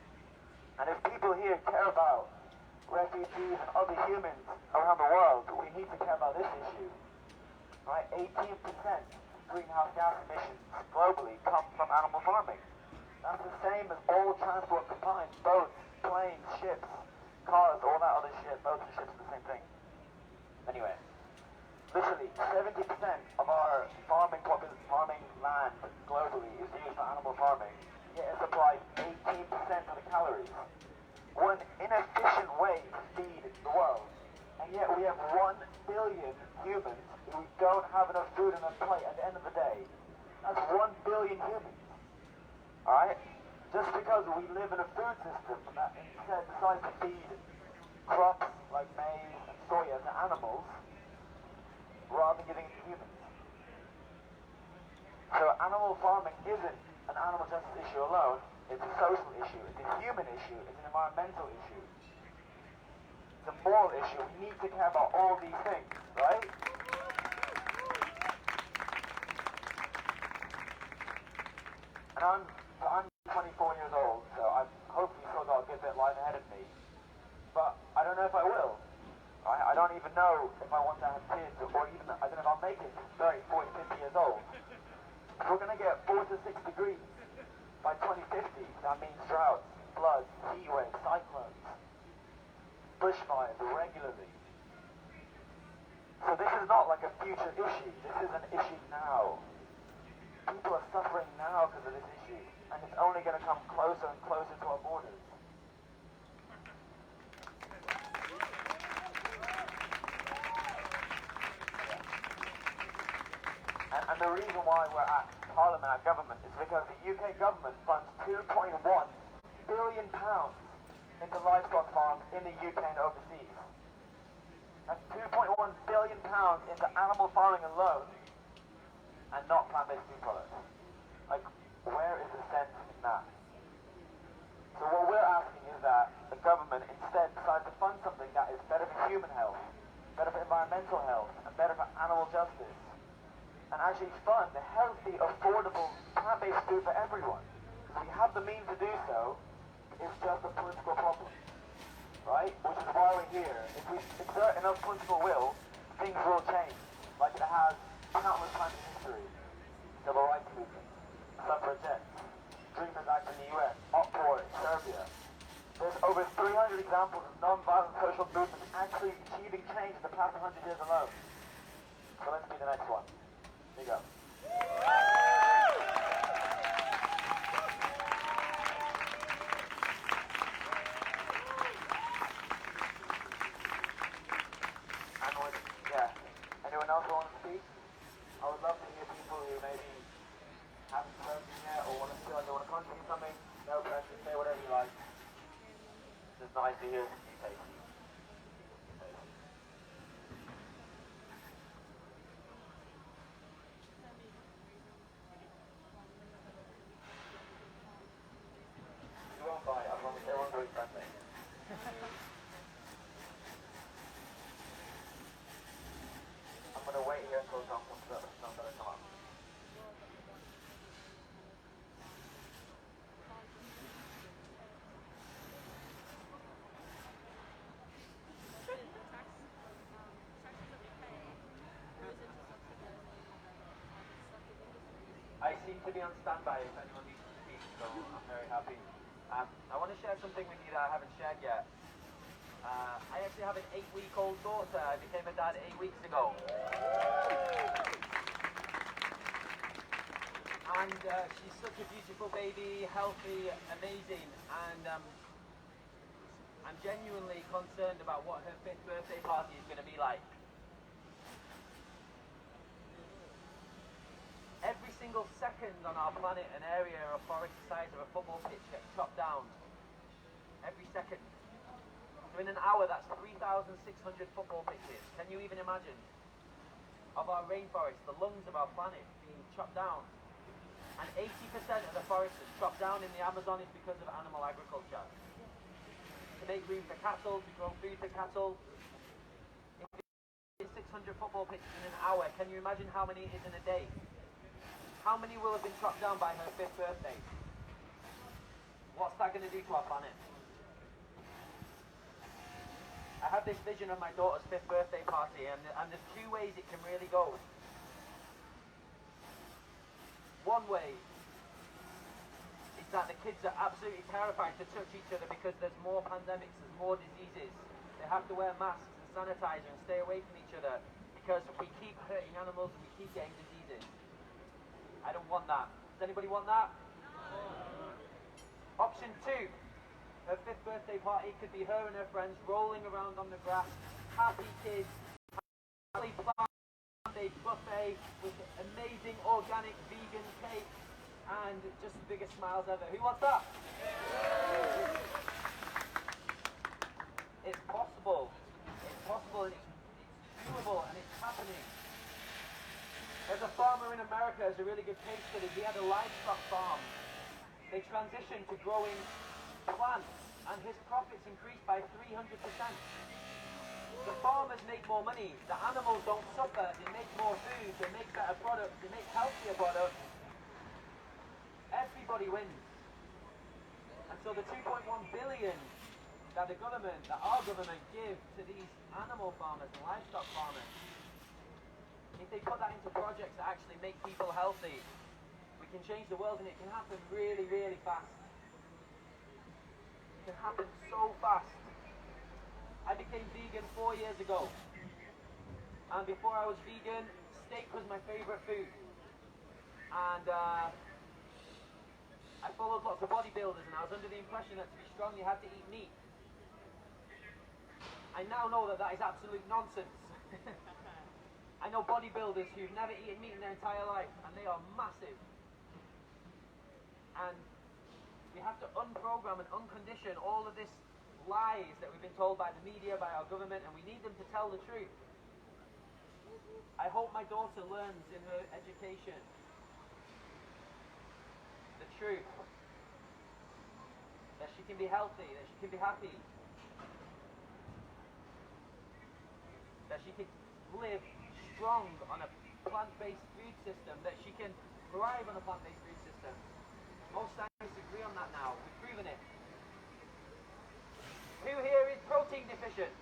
[SPEAKER 6] And if people here care about refugees and other humans around the world, we need to care about this issue. Right? 18% greenhouse gas emissions globally come from animal farming. That's the same as all transport combined. Boats, planes, ships, cars, all that other shit. Boats and ships are the same thing. Anyway, literally 70% of our farming land globally is used for animal farming. Yet it supplies 18% of the calories. One inefficient way to feed the world. And yet we have 1 billion humans who don't have enough food on their plate at the end of the day. That's 1 billion humans. Alright? Just because we live in a food system that instead decides to feed crops like maize and soya to animals rather than giving it to humans. So animal farming isn't an animal justice issue alone, it's a social issue, it's a human issue, it's an environmental issue. It's a moral issue. We need to care about all these things, right? And I'm 24 years old, so I've hopefully still got a good bit of life ahead of me. But I don't know if I will. Right? I don't even know if I want to have kids, or even, I don't know if I'll make it to 30, 40, 50 years old. If we're going to get 4 to 6 degrees by 2050, that means droughts, floods, heat waves, cyclones, bushfires regularly. So this is not like a future issue, this is an issue now. People are suffering now because of this issue, and it's only going to come closer and closer to our borders. And the reason why we're at Parliament, at government, is because the UK government funds £2.1 billion into livestock farms in the UK and overseas. That's £2.1 billion into animal farming alone, and not plant-based food products. Like, where is the sense in that? So what we're asking is that the government instead decides to fund something that is better for human health, better for environmental health, and better for animal justice, and actually fund a healthy, affordable, plant-based food for everyone. Because we have the means to do so, it's just a political problem, right? Which is why we're here. If we exert enough political will, things will change, like it has countless times in history. Civil rights movement, suffragettes, Dreamers Act in the US, uproar in Serbia. There's over 300 examples of non-violent social movements actually achieving change in the past 100 years alone. So let's be the next one. Here you go. And
[SPEAKER 4] anyone else want to speak? I would love to hear people who maybe haven't spoken yet or want to feel like they want to contribute something. No pressure, say whatever you like. It's just nice to hear from you, Casey. You won't buy it as long as everyone's very friendly. I'm going to wait here until John comes up. John's going to come up. I seem to be on standby if anyone needs to speak, so I'm very happy. I want to share something with you that I haven't shared yet. I actually have an 8-week-old daughter. I became a dad 8 weeks ago. And she's such a beautiful baby, healthy, amazing, and I'm genuinely concerned about what her 5th birthday party is going to be like. Every single second on our planet, an area or a forest the size of a football pitch gets chopped down. Every second. So in an hour, that's 3,600 football pitches. Can you even imagine? Of our rainforest, the lungs of our planet being chopped down. And 80% of the forest that's chopped down in the Amazon is because of animal agriculture. To make room for cattle, to grow food for cattle. If 600 football pitches in an hour, can you imagine how many it is in a day? How many will have been chopped down by her 5th birthday? What's that going to do to our planet? I have this vision of my daughter's 5th birthday party, and there's 2 ways it can really go. One way is that the kids are absolutely terrified to touch each other because there's more pandemics, there's more diseases. They have to wear masks and sanitizer and stay away from each other because we keep hurting animals and we keep getting diseases. I don't want that. Does anybody want that? Option 2. Her 5th birthday party could be her and her friends rolling around on the grass, happy kids, happily plant-based buffet with amazing organic vegan cake and just the biggest smiles ever. Who wants that? It's possible. It's possible and it's doable and it's happening. There's a farmer in America who's a really good case study. He had a livestock farm. They transitioned to growing plants, and his profits increased by 300%. The farmers make more money. The animals don't suffer. They make more food. They make better products. They make healthier products. Everybody wins. And so the 2.1 billion that our government give to these animal farmers and livestock farmers, if they put that into projects that actually make people healthy, we can change the world, and it can happen really, really fast. It can happen so fast. I became vegan 4 years ago. And before I was vegan, steak was my favorite food. And I followed lots of bodybuilders, and I was under the impression that to be strong you had to eat meat. I now know that that is absolute nonsense. I know bodybuilders who've never eaten meat in their entire life, and they are massive. And we have to unprogram and uncondition all of this lies that we've been told by the media, by our government, and we need them to tell the truth. I hope my daughter learns in her education the truth. That she can be healthy, that she can be happy. That she can live strong on a plant-based food system, that she can thrive on a plant-based food system. Most scientists agree on that now. We've proven it. Who here is protein deficient?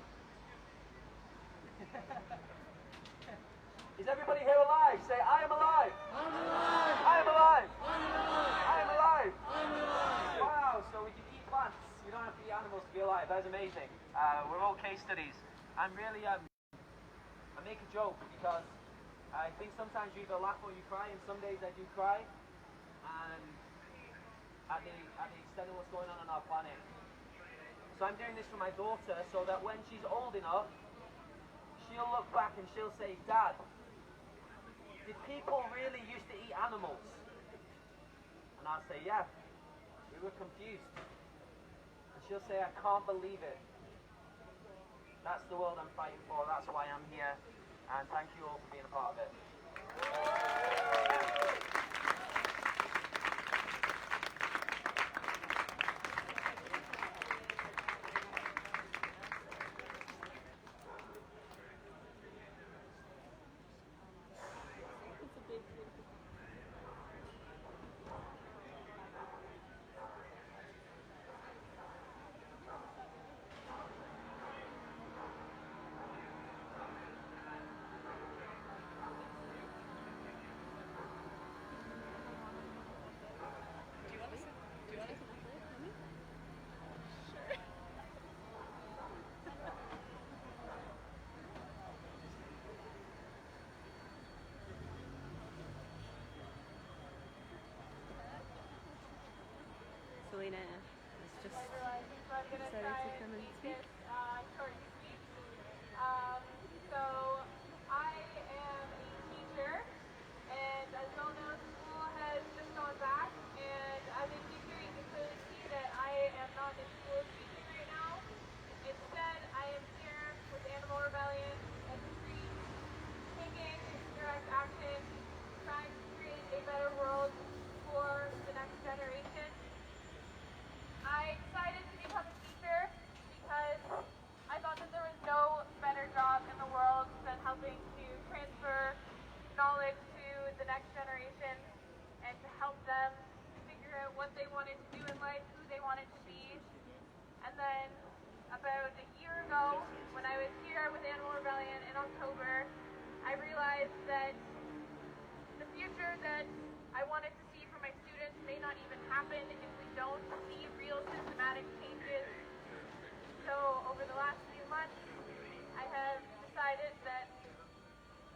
[SPEAKER 4] Is everybody here alive? Say, I am alive. I'm alive. I am alive. I'm alive. I am alive. I'm alive. Wow, so we can eat plants. We don't have to eat animals to be alive. That's amazing. We're all case studies. I'm really, I make a joke because I think sometimes you either laugh or you cry, and some days I do cry. And at the extent of what's going on our planet. So I'm doing this for my daughter so that when she's old enough,
[SPEAKER 3] she'll look back and she'll say, Dad, did people really used to eat animals? And I'll say, yeah, we were confused. And she'll say, I can't believe it. That's the world I'm fighting for, that's why I'm here, and thank you all for being a part of it.
[SPEAKER 7] Selena has just decided to come and speak.
[SPEAKER 1] So I am a teacher, and as you all know, school has just gone back, and as a teacher you can clearly see that I am not in school teaching right now. Instead, I am here with Animal Rebellion at the streets, taking direct action, trying to create a better world for the next generation. I decided to become a teacher because I thought that there was no better job in the world than helping to transfer knowledge to the next generation and to help them figure out what they wanted to do in life, who they wanted to be. And then about a year ago, when I was here with Animal Rebellion in October, I realized that the future that I wanted to see for my students may not even happen if we don't see real systematic changes. So over the last few months, I have decided that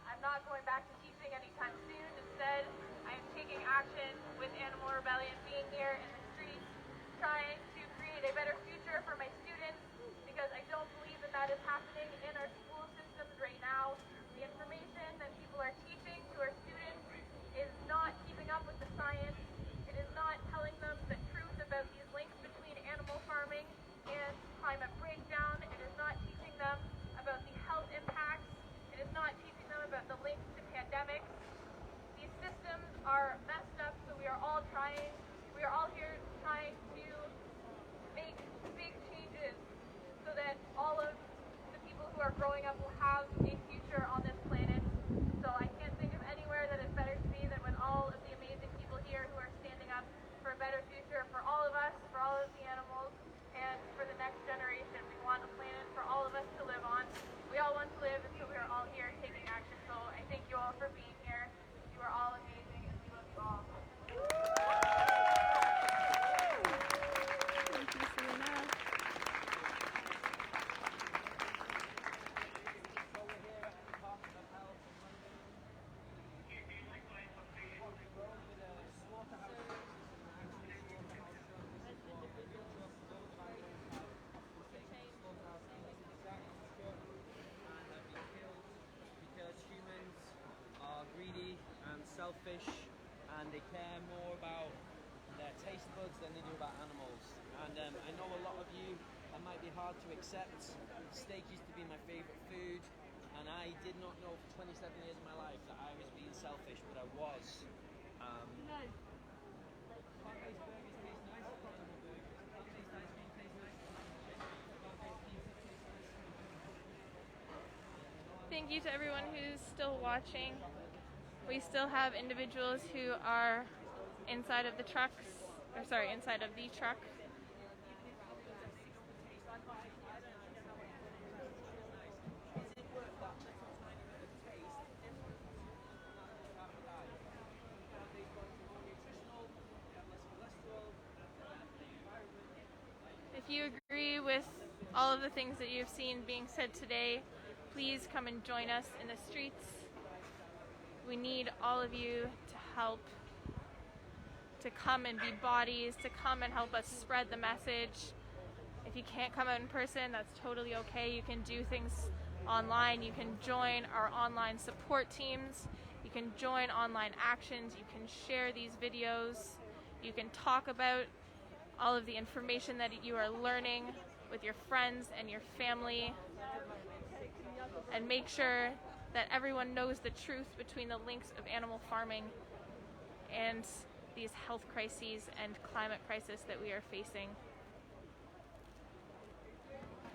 [SPEAKER 1] I'm not going back to teaching anytime soon. Instead, I am taking action with Animal Rebellion, being here in the streets, trying to create a better future for my students, because I don't believe that that is happening in our school systems right now. The information that people are teaching to our students is not keeping up with the science. It is not telling them the truth about these links between animal farming and climate breakdown. It is not teaching them about the health impacts. It is not teaching them about the links to pandemics. These systems are messed up, so we are all here trying to make big changes so that all of the people who are growing up will have a future on this planet. So I can't think of anywhere that is better to be than with all of the amazing people here who are standing up for a better future for all of us, for all of the animals, and for the next generation. We want a planet for all of us to live on. We all want to live, and so we are all here taking action. So I thank you all for being here. You are all amazing, and we love you all.
[SPEAKER 7] Thank you, Selena.
[SPEAKER 3] Because humans are greedy and selfish, and they care more about their taste buds than they do about animals. And I know a lot of you, that might be hard to accept. Steak used to be my favourite food, and I did not know for 27 years of my life that I was being selfish, but I was. Plant-based burgers taste nice, animal burgers. Plant-based ice cream tastes nice, plant-based pizza tastes nice.
[SPEAKER 1] Thank you to everyone who's still watching. We still have individuals who are inside of the trucks, inside of the truck. If you agree with all of the things that you've seen being said today, please come and join us in the streets. We need all of you to help, to come and be bodies, to come and help us spread the message. If you can't come out in person, that's totally okay. You can do things online. You can join our online support teams. You can join online actions. You can share these videos. You can talk about all of the information that you are learning with your friends and your family, and make sure that everyone knows the truth between the links of animal farming and these health crises and climate crisis that we are facing.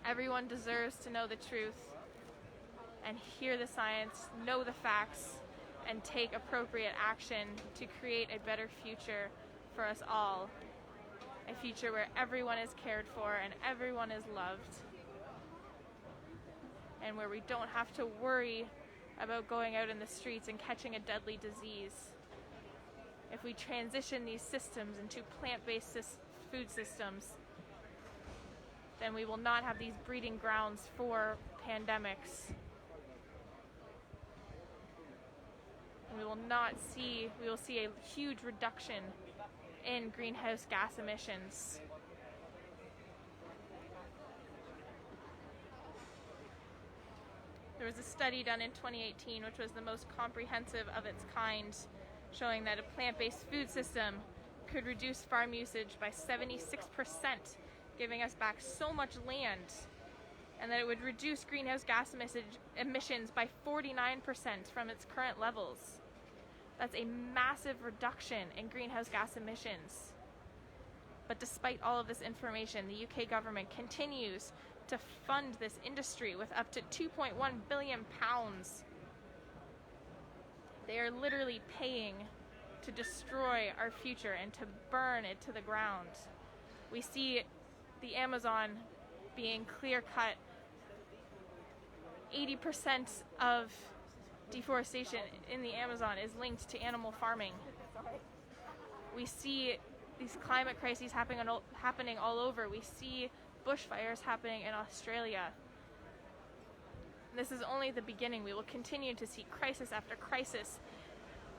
[SPEAKER 1] Everyone deserves to know the truth and hear the science, know the facts, and take appropriate action to create a better future for us all. A future where everyone is cared for and everyone is loved, and where we don't have to worry about going out in the streets and catching a deadly disease. If we transition these systems into plant-based food systems, then we will not have these breeding grounds for pandemics. And we will see a huge reduction in greenhouse gas emissions. There was a study done in 2018, which was the most comprehensive of its kind, showing that a plant-based food system could reduce farm usage by 76%, giving us back so much land, and that it would reduce greenhouse gas emissions by 49% from its current levels. That's a massive reduction in greenhouse gas emissions. But despite all of this information, the UK government continues to fund this industry with up to £2.1 billion. They are literally paying to destroy our future and to burn it to the ground. We see the Amazon being clear-cut. 80% of deforestation in the Amazon is linked to animal farming. We see these climate crises happening all over. We see bushfires happening in Australia. This is only the beginning. We will continue to see crisis after crisis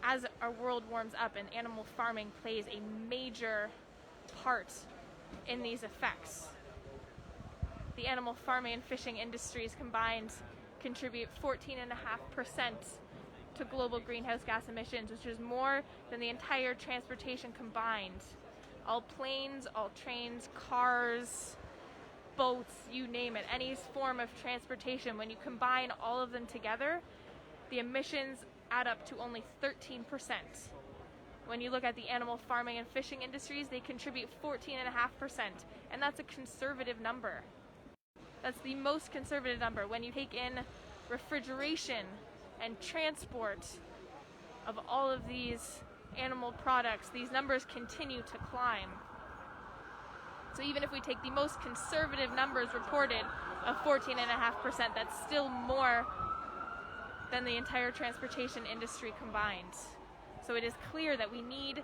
[SPEAKER 1] as our world warms up, and animal farming plays a major part in these effects. The animal farming and fishing industries combined contribute 14.5% to global greenhouse gas emissions, which is more than the entire transportation combined. All planes, all trains, cars, boats, you name it, any form of transportation, when you combine all of them together, the emissions add up to only 13%. When you look at the animal farming and fishing industries, they contribute 14.5%, and that's a conservative number. That's the most conservative number. When you take in refrigeration and transport of all of these animal products, these numbers continue to climb. So even if we take the most conservative numbers reported of 14.5%, that's still more than the entire transportation industry combined. So it is clear that we need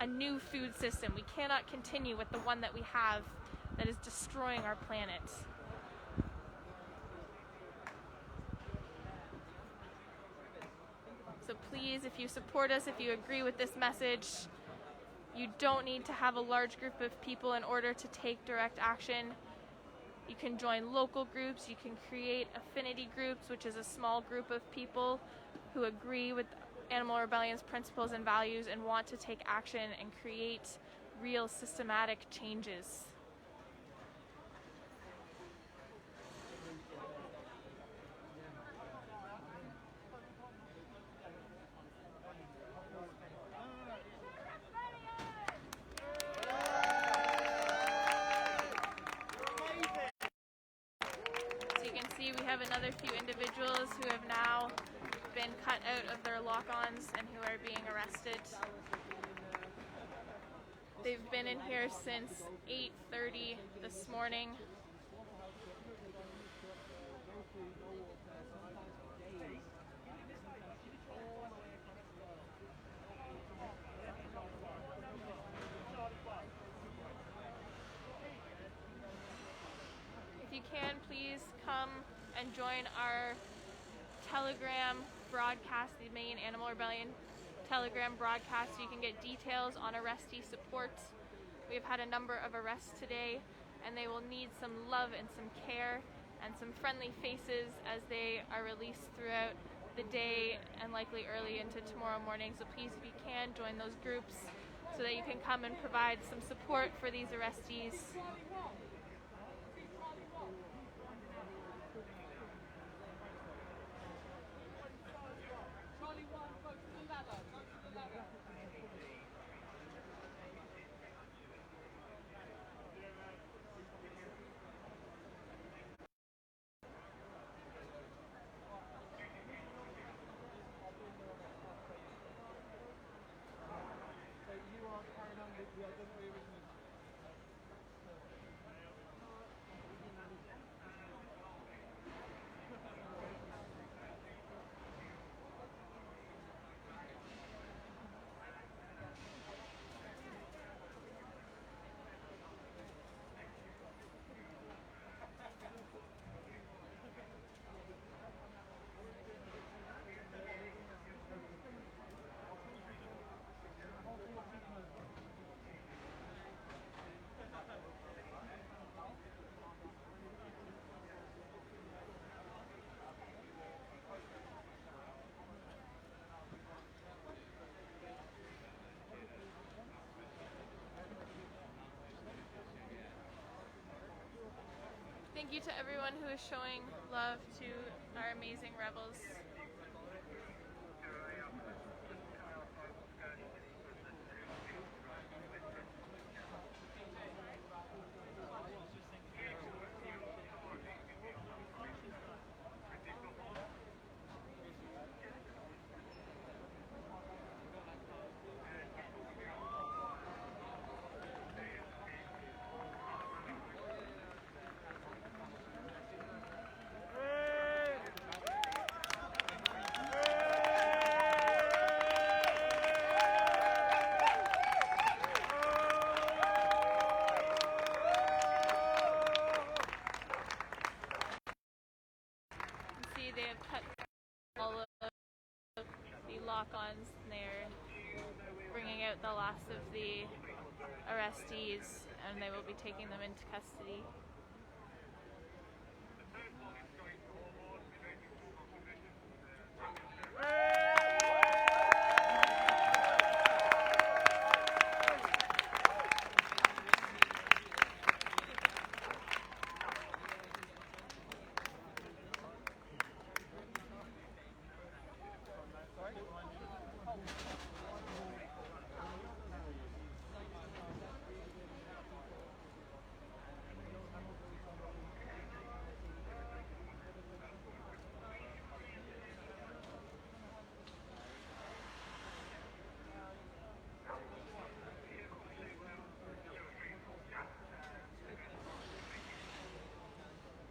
[SPEAKER 1] a new food system. We cannot continue with the one that we have that is destroying our planet. So please, if you support us, if you agree with this message, you don't need to have a large group of people in order to take direct action. You can join local groups, you can create affinity groups, which is a small group of people who agree with Animal Rebellion's principles and values and want to take action and create real systematic changes. Another few individuals who have now been cut out of their lock-ons and who are being arrested. They've been in here since 8:30 this morning. If you can, please come and join our Telegram broadcast, the main Animal Rebellion Telegram broadcast, so you can get details on arrestee support. We've had a number of arrests today, and they will need some love and some care, and some friendly faces as they are released throughout the day and likely early into tomorrow morning. So please, if you can, join those groups so that you can come and provide some support for these arrestees. Thank you to everyone who is showing love to our amazing rebels. They have cut all of the lock-ons and they're bringing out the last of the arrestees, and they will be taking them into custody.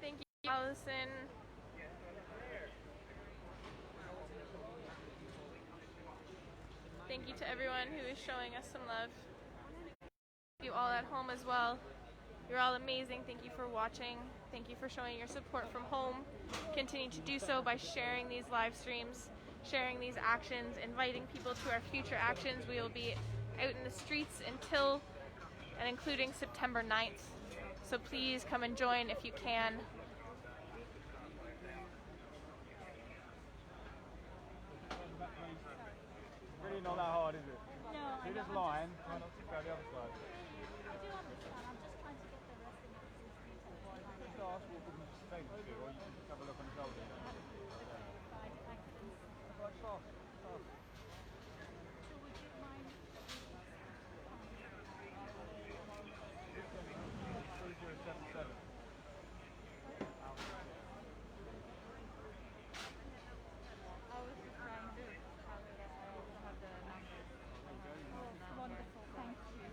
[SPEAKER 1] Thank you, Allison. Thank you to everyone who is showing us some love. You all at home as well. You're all amazing. Thank you for watching. Thank you for showing your support from home. Continue to do so by sharing these live streams, sharing these actions, inviting people to our future actions. We will be out in the streets until and including September 9th. So please come and join if you can.
[SPEAKER 8] Really not that hard, is it? No, I do this line, try not to go the other side.
[SPEAKER 9] I do understand, I'm just trying to get the rest of it.
[SPEAKER 8] Just ask what would you say to, or you can just have a look on the shoulder.
[SPEAKER 9] I couldn't.
[SPEAKER 8] Right, start.
[SPEAKER 9] So would you mind?
[SPEAKER 8] 3077.
[SPEAKER 9] I was just trying to have it. I also have the numbers. Oh, wonderful, thank you.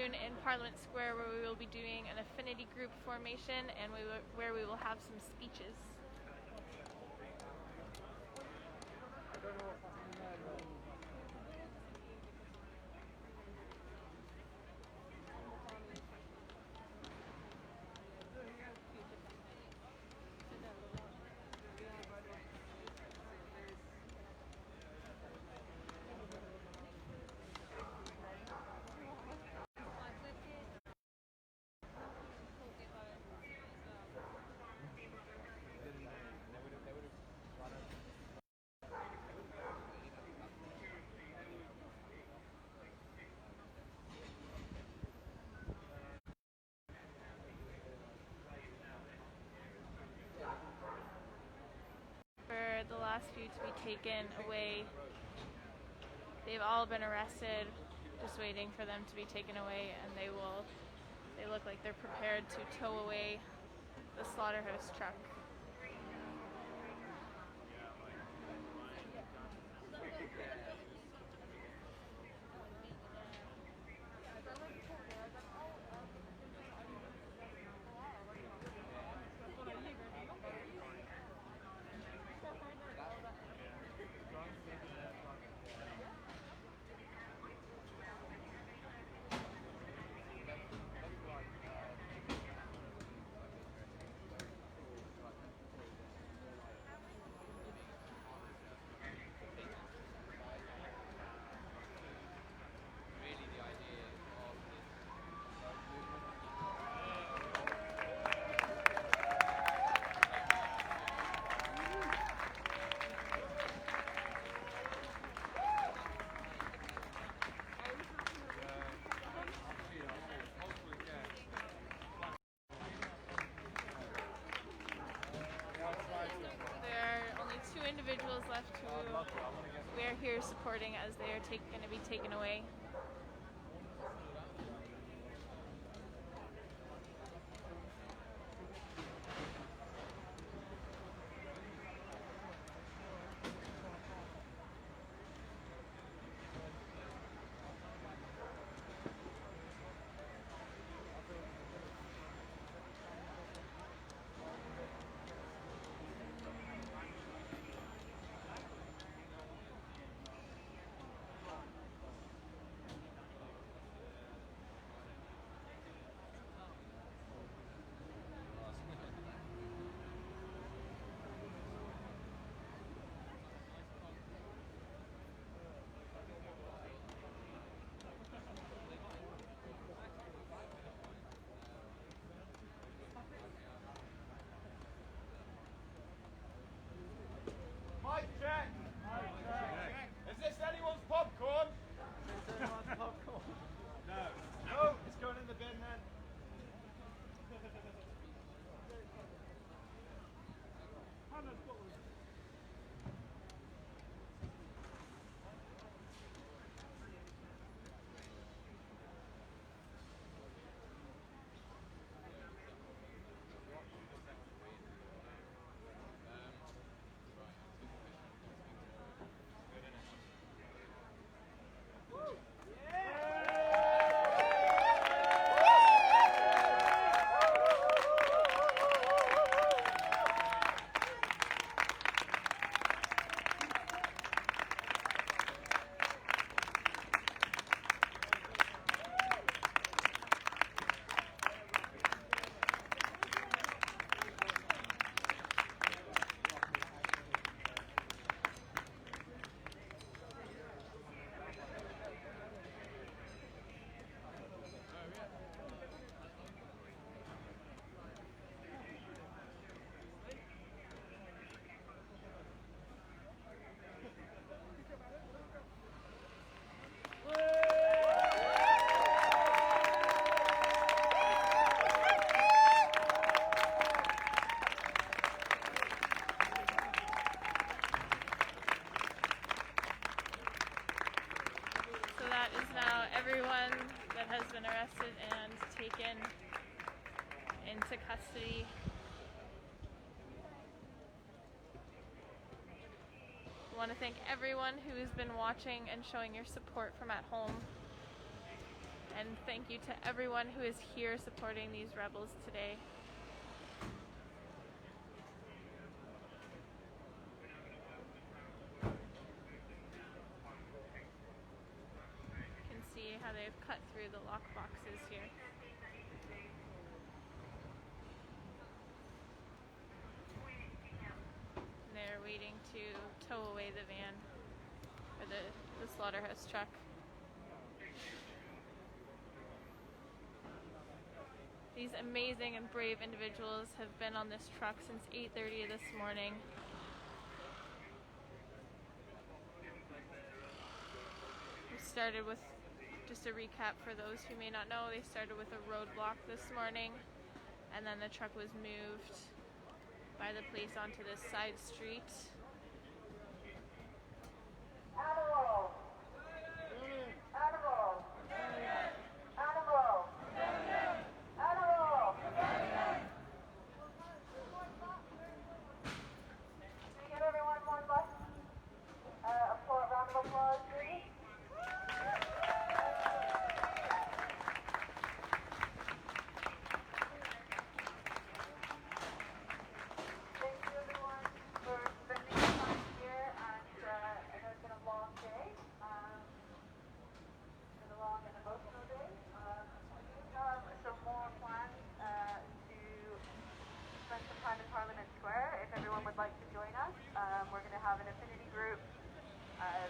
[SPEAKER 1] afternoon in Parliament Square, where we will be doing an affinity group formation and where we will have some speeches. For the last few to be taken away, they've all been arrested, just waiting for them to be taken away, and they look like they're prepared to tow away the slaughterhouse truck. Individuals left who we are here supporting as they are going to be taken away.
[SPEAKER 8] Is this anyone's popcorn? Is this anyone's popcorn? No. No, it's going in the bin then. Everyone that has been arrested and taken into custody. I want to thank everyone who has been watching and showing your support from at home.
[SPEAKER 1] And thank you to everyone who is here supporting these rebels today. You can see how they've cut through the lock boxes here. And they're waiting to tow away the van, or the slaughterhouse truck. These amazing and brave individuals have been on this truck since 8:30 this morning. We started with, just a recap for those who may not know, they started with a roadblock this morning, and then the truck was moved by the police onto this side street.
[SPEAKER 2] Animal! Animal! Animal! Animal! Can we give everyone one last round of applause, please? Thank you everyone for spending your time here, and I know it's been a long day. It's been a long and emotional day. We have some more plans to spend some time in Parliament Square if everyone would like to join us. We're going to have an affinity group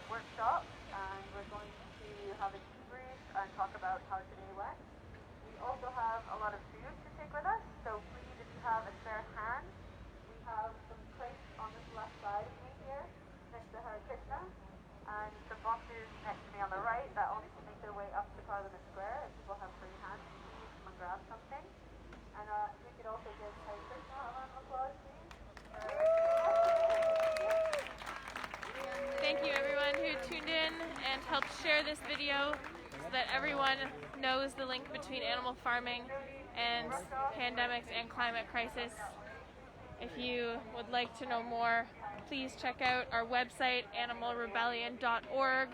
[SPEAKER 2] workshop, and we're going to have a debrief and talk about how today went. We also have a lot of food to take with us, so please, if you have a spare hand, we have some crates on this left side of me here, next to Hare Krishna, and some boxes next to me on the right that all need to make their way up to Parliament Square. If people have free hands, please come and grab something. And we could also give Hare Krishna a round of applause, please.
[SPEAKER 1] Thank you everyone who tuned in and helped share this video so that everyone knows the link between animal farming and pandemics and climate crisis. If you would like to know more, please check out our website, animalrebellion.org.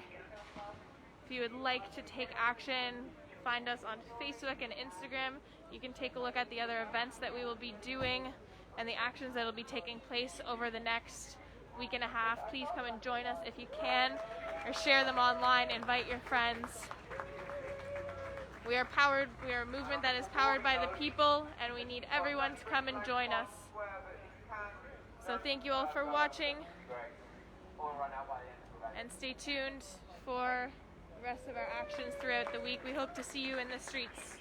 [SPEAKER 1] If you would like to take action, find us on Facebook and Instagram. You can take a look at the other events that we will be doing and the actions that will be taking place over the next week and a half. Please come and join us if you can, or share them online, invite your friends. We are a movement that is powered by the people, and we need everyone to come and join us. So thank you all for watching, and stay tuned for the rest of our actions throughout the week. We hope to see you in the streets.